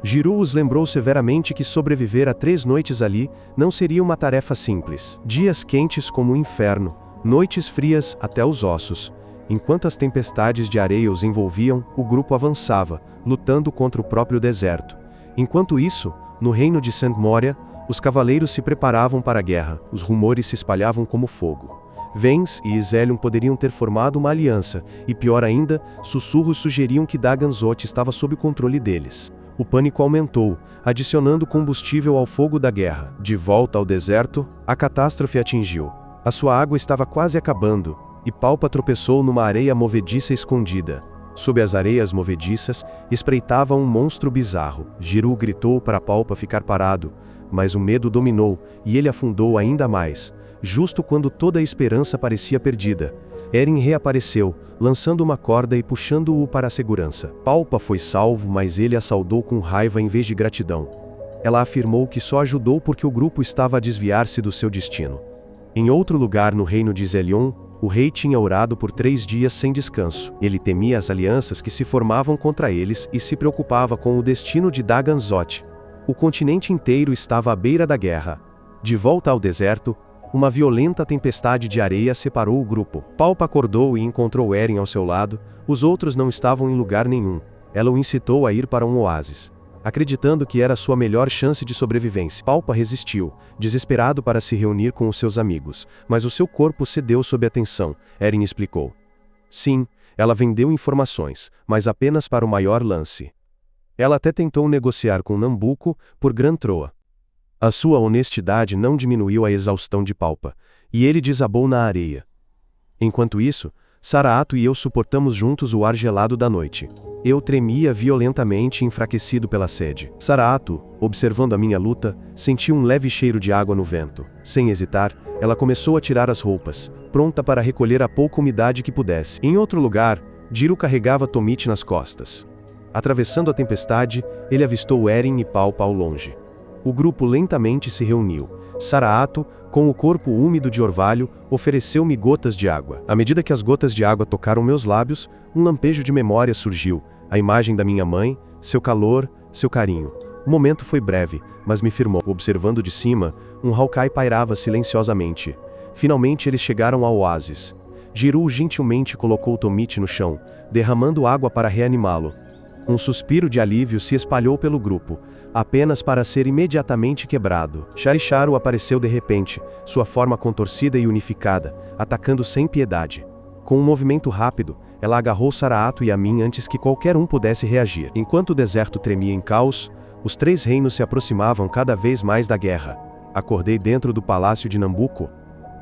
Jiru os lembrou severamente que sobreviver a 3 noites ali não seria uma tarefa simples. Dias quentes como o inferno, noites frias até os ossos. Enquanto as tempestades de areia os envolviam, o grupo avançava, lutando contra o próprio deserto. Enquanto isso, no reino de Saint Moria, os cavaleiros se preparavam para a guerra. Os rumores se espalhavam como fogo. Vence e Iselion poderiam ter formado uma aliança, e pior ainda, sussurros sugeriam que Daganzot estava sob o controle deles. O pânico aumentou, adicionando combustível ao fogo da guerra. De volta ao deserto, a catástrofe atingiu. A sua água estava quase acabando, e Palpa tropeçou numa areia movediça escondida. Sob as areias movediças, espreitava um monstro bizarro. Jiru gritou para Palpa ficar parado, mas o medo dominou, e ele afundou ainda mais, justo quando toda a esperança parecia perdida. Eren reapareceu, lançando uma corda e puxando-o para a segurança. Palpa foi salvo, mas ele a saudou com raiva em vez de gratidão. Ela afirmou que só ajudou porque o grupo estava a desviar-se do seu destino. Em outro lugar no reino de Zelion, o rei tinha orado por 3 dias sem descanso. Ele temia as alianças que se formavam contra eles e se preocupava com o destino de Daganzot. O continente inteiro estava à beira da guerra. De volta ao deserto, uma violenta tempestade de areia separou o grupo. Palpa acordou e encontrou Eren ao seu lado. Os outros não estavam em lugar nenhum. Ela o incitou a ir para um oásis, acreditando que era sua melhor chance de sobrevivência. Palpa resistiu, desesperado para se reunir com os seus amigos, mas o seu corpo cedeu sob a tensão. Eren explicou. Sim, ela vendeu informações, mas apenas para o maior lance. Ela até tentou negociar com Nambuco por Gran Troa. A sua honestidade não diminuiu a exaustão de Palpa, e ele desabou na areia. Enquanto isso, Saraato e eu suportamos juntos o ar gelado da noite. Eu tremia violentamente, enfraquecido pela sede. Saraato, observando a minha luta, sentiu um leve cheiro de água no vento. Sem hesitar, ela começou a tirar as roupas, pronta para recolher a pouca umidade que pudesse. Em outro lugar, Jiru carregava Tomite nas costas. Atravessando a tempestade, ele avistou Eren e Palpa ao longe. O grupo lentamente se reuniu. Saraato, com o corpo úmido de orvalho, ofereceu-me gotas de água. À medida que as gotas de água tocaram meus lábios, um lampejo de memória surgiu. A imagem da minha mãe, seu calor, seu carinho. O momento foi breve, mas me firmou. Observando de cima, um Hawkeye pairava silenciosamente. Finalmente eles chegaram ao oásis. Jiru gentilmente colocou Tomite no chão, derramando água para reanimá-lo. Um suspiro de alívio se espalhou pelo grupo, apenas para ser imediatamente quebrado. Sharicharu apareceu de repente, sua forma contorcida e unificada, atacando sem piedade. Com um movimento rápido, Ela agarrou Saraato e a mim antes que qualquer um pudesse reagir. Enquanto o deserto tremia em caos, os três reinos se aproximavam cada vez mais da guerra. Acordei dentro do palácio de Nambuco.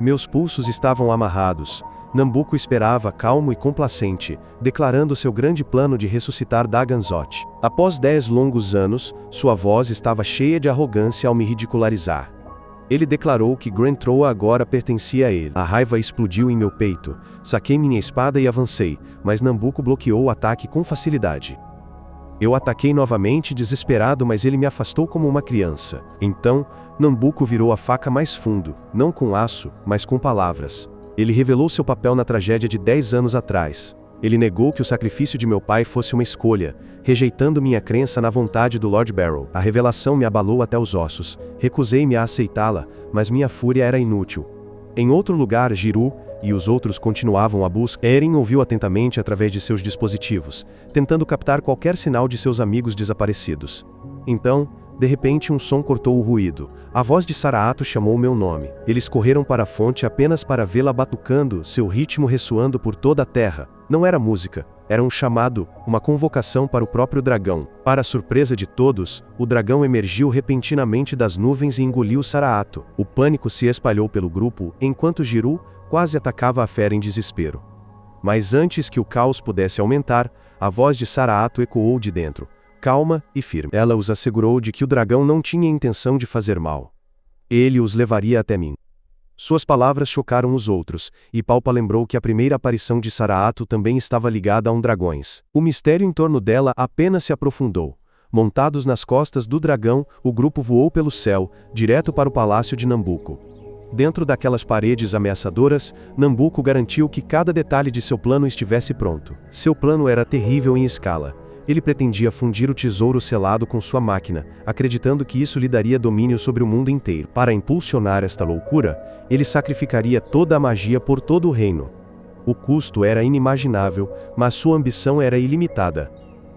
Meus pulsos estavam amarrados. Nambuco esperava calmo e complacente, declarando seu grande plano de ressuscitar Daganzoth. Após 10 longos anos, sua voz estava cheia de arrogância ao me ridicularizar. Ele declarou que Grand Troa agora pertencia a ele. A raiva explodiu em meu peito. Saquei minha espada e avancei, mas Nambuco bloqueou o ataque com facilidade. Eu ataquei novamente desesperado, mas ele me afastou como uma criança. Então, Nambuco virou a faca mais fundo, não com aço, mas com palavras. Ele revelou seu papel na tragédia de 10 anos atrás. Ele negou que o sacrifício de meu pai fosse uma escolha, rejeitando minha crença na vontade do Lord Barrow. A revelação me abalou até os ossos. Recusei-me a aceitá-la, mas minha fúria era inútil. Em outro lugar, Giru e os outros continuavam a busca. Eren ouviu atentamente através de seus dispositivos, tentando captar qualquer sinal de seus amigos desaparecidos. Então, de repente um som cortou o ruído. A voz de Saraato chamou meu nome. Eles correram para a fonte apenas para vê-la batucando, seu ritmo ressoando por toda a terra. Não era música, era um chamado, uma convocação para o próprio dragão. Para a surpresa de todos, o dragão emergiu repentinamente das nuvens e engoliu Saraato. O pânico se espalhou pelo grupo, enquanto Giru quase atacava a fera em desespero. Mas antes que o caos pudesse aumentar, a voz de Saraato ecoou de dentro. Calma e firme. Ela os assegurou de que o dragão não tinha intenção de fazer mal. Ele os levaria até mim. Suas palavras chocaram os outros, e Palpa lembrou que a primeira aparição de Saraato também estava ligada a um dragões. O mistério em torno dela apenas se aprofundou. Montados nas costas do dragão, o grupo voou pelo céu, direto para o palácio de Nambuco. Dentro daquelas paredes ameaçadoras, Nambuco garantiu que cada detalhe de seu plano estivesse pronto. Seu plano era terrível em escala. Ele pretendia fundir o tesouro selado com sua máquina, acreditando que isso lhe daria domínio sobre o mundo inteiro. Para impulsionar esta loucura, ele sacrificaria toda a magia por todo o reino. O custo era inimaginável, mas sua ambição era ilimitada.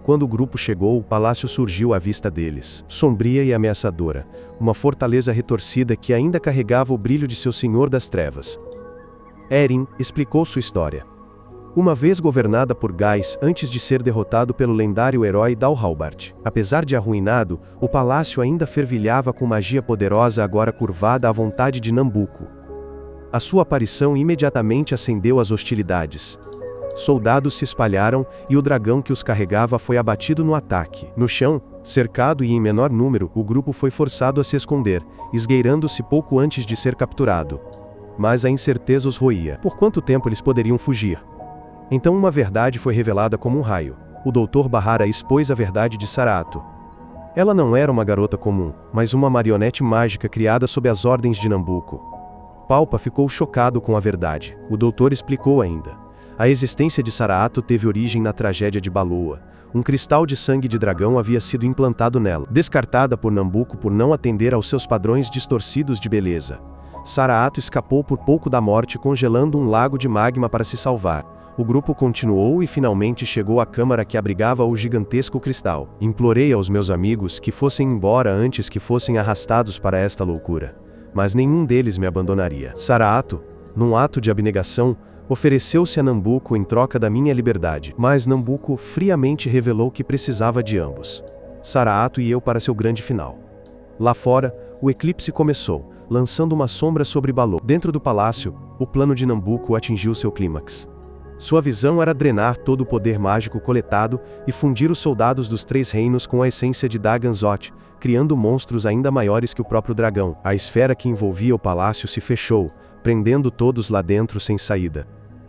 Quando o grupo chegou, o palácio surgiu à vista deles, sombria e ameaçadora, uma fortaleza retorcida que ainda carregava o brilho de seu Senhor das Trevas. Eren explicou sua história. Uma vez governada por Gais antes de ser derrotado pelo lendário herói Dalhalbart. Apesar de arruinado, o palácio ainda fervilhava com magia poderosa agora curvada à vontade de Nambuco. A sua aparição imediatamente acendeu as hostilidades. Soldados se espalharam e o dragão que os carregava foi abatido no ataque. No chão, cercado e em menor número, o grupo foi forçado a se esconder, esgueirando-se pouco antes de ser capturado. Mas a incerteza os roía. Por quanto tempo eles poderiam fugir? Então uma verdade foi revelada como um raio. O Dr. Bahara expôs a verdade de Saraato. Ela não era uma garota comum, mas uma marionete mágica criada sob as ordens de Nambuco. Palpa ficou chocado com a verdade. O doutor explicou ainda. A existência de Saraato teve origem na tragédia de Baloa. Um cristal de sangue de dragão havia sido implantado nela, descartada por Nambuco por não atender aos seus padrões distorcidos de beleza. Saraato escapou por pouco da morte congelando um lago de magma para se salvar. O grupo continuou e finalmente chegou à câmara que abrigava o gigantesco cristal. Implorei aos meus amigos que fossem embora antes que fossem arrastados para esta loucura. Mas nenhum deles me abandonaria. Saraato, num ato de abnegação, ofereceu-se a Nambuco em troca da minha liberdade. Mas Nambuco friamente revelou que precisava de ambos. Saraato e eu para seu grande final. Lá fora, o eclipse começou, lançando uma sombra sobre Balô. Dentro do palácio, o plano de Nambuco atingiu seu clímax. Sua visão era drenar todo o poder mágico coletado e fundir os soldados dos três reinos com a essência de Daganzoth, criando monstros ainda maiores que o próprio dragão. A esfera que envolvia o palácio se fechou, prendendo todos lá dentro sem saída.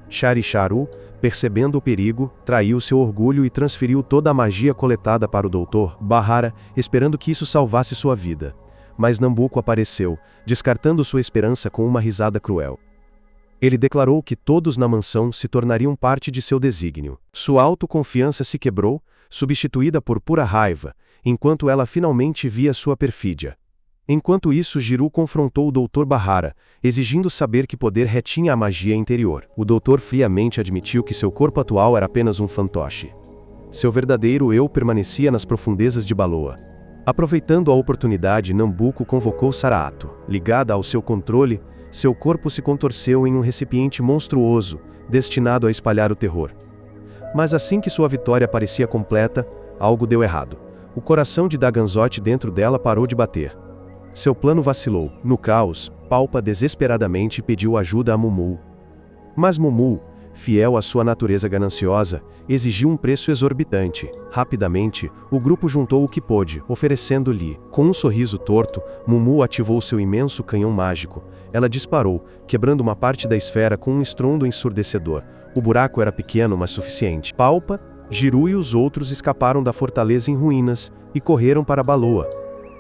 Shari-Sharu, percebendo o perigo, traiu seu orgulho e transferiu toda a magia coletada para o Dr. Bahara, esperando que isso salvasse sua vida. Mas Nambuco apareceu, descartando sua esperança com uma risada cruel. Ele declarou que todos na mansão se tornariam parte de seu desígnio. Sua autoconfiança se quebrou, substituída por pura raiva, enquanto ela finalmente via sua perfídia. Enquanto isso, Giru confrontou o Dr. Bahara, exigindo saber que poder retinha a magia interior. O doutor friamente admitiu que seu corpo atual era apenas um fantoche. Seu verdadeiro eu permanecia nas profundezas de Baloa. Aproveitando a oportunidade, Nambuco convocou Saraato. Ligada ao seu controle, seu corpo se contorceu em um recipiente monstruoso, destinado a espalhar o terror. Mas assim que sua vitória parecia completa, algo deu errado. O coração de Daganzoth dentro dela parou de bater. Seu plano vacilou. No caos, Palpa desesperadamente pediu ajuda a Mumu. Mas Mumu, fiel à sua natureza gananciosa, exigiu um preço exorbitante. Rapidamente, o grupo juntou o que pôde, oferecendo-lhe. Com um sorriso torto, Mumu ativou seu imenso canhão mágico. Ela disparou, quebrando uma parte da esfera com um estrondo ensurdecedor. O buraco era pequeno, mas suficiente. Palpa, Jiru e os outros escaparam da fortaleza em ruínas e correram para Baloa.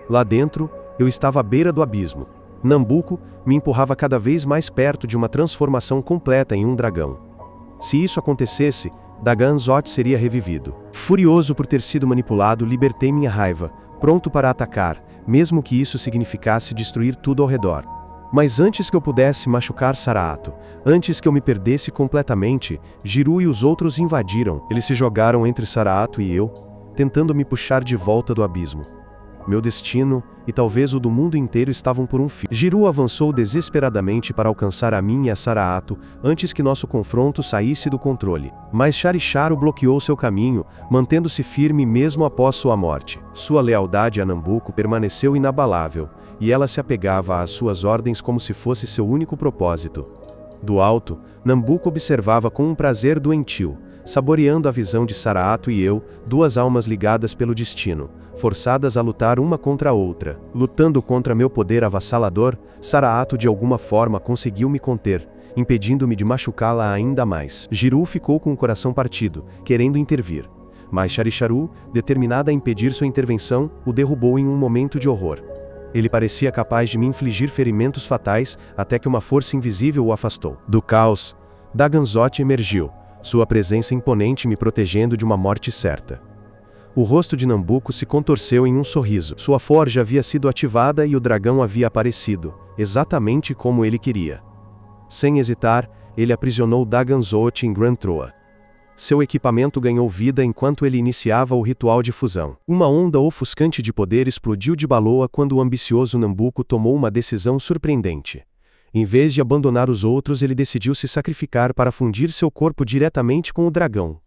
Lá dentro, eu estava à beira do abismo. Nambuco me empurrava cada vez mais perto de uma transformação completa em um dragão. Se isso acontecesse, Daganzoth seria revivido. Furioso por ter sido manipulado, libertei minha raiva, pronto para atacar, mesmo que isso significasse destruir tudo ao redor. Mas antes que eu pudesse machucar Saraato, antes que eu me perdesse completamente, Jiru e os outros invadiram. Eles se jogaram entre Saraato e eu, tentando me puxar de volta do abismo. Meu destino, e talvez o do mundo inteiro, estavam por um fio. Jiru avançou desesperadamente para alcançar a mim e a Saraato, antes que nosso confronto saísse do controle. Mas Sharisharu bloqueou seu caminho, mantendo-se firme mesmo após sua morte. Sua lealdade a Nambuco permaneceu inabalável, e ela se apegava às suas ordens como se fosse seu único propósito. Do alto, Nambuco observava com um prazer doentio, saboreando a visão de Saraato e eu, duas almas ligadas pelo destino, forçadas a lutar uma contra a outra. Lutando contra meu poder avassalador, Saraato de alguma forma conseguiu me conter, impedindo-me de machucá-la ainda mais. Jiru ficou com o coração partido, querendo intervir. Mas Sharisharu, determinada a impedir sua intervenção, o derrubou em um momento de horror. Ele parecia capaz de me infligir ferimentos fatais, até que uma força invisível o afastou. Do caos, Daganzoth emergiu, sua presença imponente me protegendo de uma morte certa. O rosto de Nambuco se contorceu em um sorriso. Sua forja havia sido ativada e o dragão havia aparecido, exatamente como ele queria. Sem hesitar, ele aprisionou Daganzoth em Grand Troa. Seu equipamento ganhou vida enquanto ele iniciava o ritual de fusão. Uma onda ofuscante de poder explodiu de Baloa quando o ambicioso Nambuco tomou uma decisão surpreendente. Em vez de abandonar os outros, ele decidiu se sacrificar para fundir seu corpo diretamente com o dragão.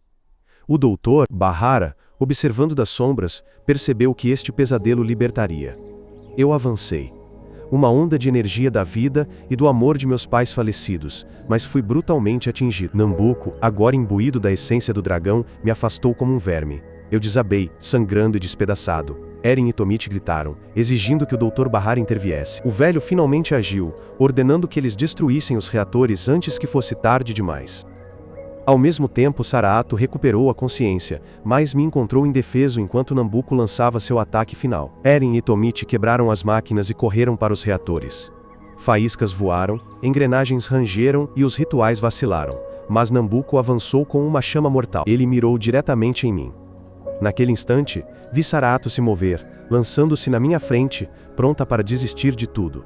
O doutor, Bahara, observando das sombras, percebeu que este pesadelo libertaria. Eu avancei. Uma onda de energia da vida e do amor de meus pais falecidos, mas fui brutalmente atingido. Nambuco, agora imbuído da essência do dragão, me afastou como um verme. Eu desabei, sangrando e despedaçado. Eren e Tomite gritaram, exigindo que o Dr. Bahara interviesse. O velho finalmente agiu, ordenando que eles destruíssem os reatores antes que fosse tarde demais. Ao mesmo tempo, Saraato recuperou a consciência, mas me encontrou indefeso enquanto Nambuco lançava seu ataque final. Eren e Tomite quebraram as máquinas e correram para os reatores. Faíscas voaram, engrenagens rangeram e os rituais vacilaram, mas Nambuco avançou com uma chama mortal. Ele mirou diretamente em mim. Naquele instante, vi Saraato se mover, lançando-se na minha frente, pronta para desistir de tudo.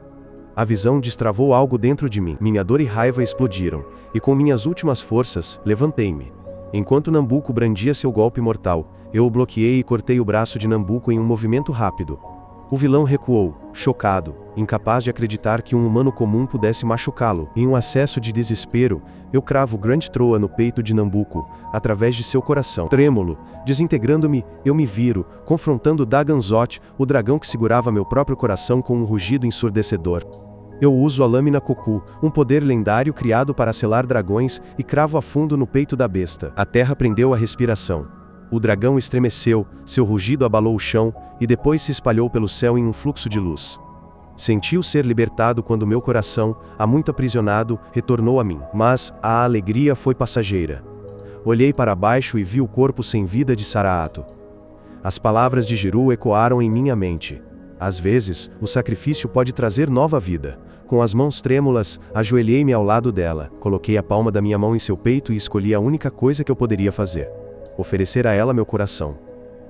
A visão destravou algo dentro de mim. Minha dor e raiva explodiram, e com minhas últimas forças, levantei-me. Enquanto Nambuco brandia seu golpe mortal, eu o bloqueei e cortei o braço de Nambuco em um movimento rápido. O vilão recuou, chocado, incapaz de acreditar que um humano comum pudesse machucá-lo. Em um acesso de desespero, eu cravo Grand Troa no peito de Nambuco, através de seu coração. Trêmulo, desintegrando-me, eu me viro, confrontando Daganzoth, o dragão que segurava meu próprio coração com um rugido ensurdecedor. Eu uso a lâmina Koku, um poder lendário criado para selar dragões, e cravo a fundo no peito da besta. A terra prendeu a respiração. O dragão estremeceu, seu rugido abalou o chão, e depois se espalhou pelo céu em um fluxo de luz. Senti-o ser libertado quando meu coração, há muito aprisionado, retornou a mim. Mas a alegria foi passageira. Olhei para baixo e vi o corpo sem vida de Saraato. As palavras de Jiru ecoaram em minha mente. Às vezes, o sacrifício pode trazer nova vida. Com as mãos trêmulas, ajoelhei-me ao lado dela, coloquei a palma da minha mão em seu peito e escolhi a única coisa que eu poderia fazer: oferecer a ela meu coração.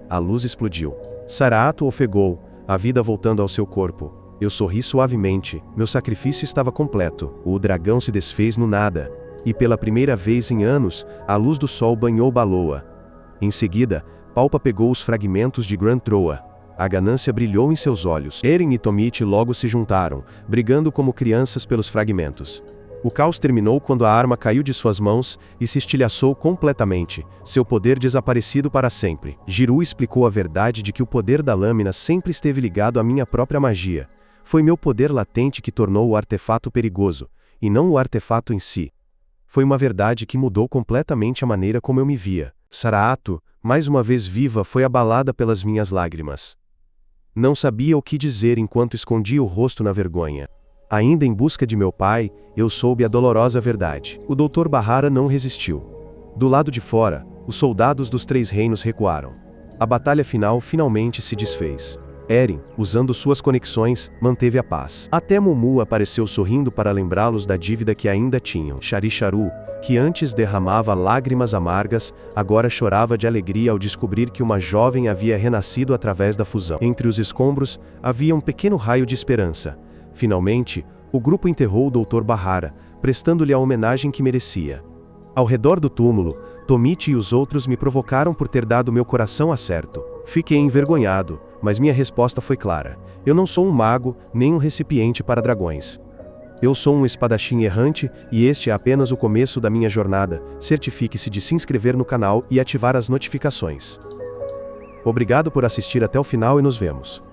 A luz explodiu. Saraato ofegou, a vida voltando ao seu corpo. Eu sorri suavemente, meu sacrifício estava completo. O dragão se desfez no nada. E pela primeira vez em anos, a luz do sol banhou Baloa. Em seguida, Palpa pegou os fragmentos de Grand Troa. A ganância brilhou em seus olhos. Eren e Tomite logo se juntaram, brigando como crianças pelos fragmentos. O caos terminou quando a arma caiu de suas mãos e se estilhaçou completamente, seu poder desaparecido para sempre. Giru explicou a verdade de que o poder da lâmina sempre esteve ligado à minha própria magia. Foi meu poder latente que tornou o artefato perigoso, e não o artefato em si. Foi uma verdade que mudou completamente a maneira como eu me via. Saraato, mais uma vez viva, foi abalada pelas minhas lágrimas. Não sabia o que dizer enquanto escondia o rosto na vergonha. Ainda em busca de meu pai, eu soube a dolorosa verdade. O Dr. Bahara não resistiu. Do lado de fora, os soldados dos 3 reinos recuaram. A batalha final finalmente se desfez. Eren, usando suas conexões, manteve a paz. Até Mumu apareceu sorrindo para lembrá-los da dívida que ainda tinham. Sharicharu, que antes derramava lágrimas amargas, agora chorava de alegria ao descobrir que uma jovem havia renascido através da fusão. Entre os escombros, havia um pequeno raio de esperança. Finalmente, o grupo enterrou o Dr. Bahara, prestando-lhe a homenagem que merecia. Ao redor do túmulo, Tomichi e os outros me provocaram por ter dado meu coração a certo. Fiquei envergonhado, mas minha resposta foi clara. Eu não sou um mago, nem um recipiente para dragões. Eu sou um espadachim errante, e este é apenas o começo da minha jornada. Certifique-se de se inscrever no canal e ativar as notificações. Obrigado por assistir até o final e nos vemos.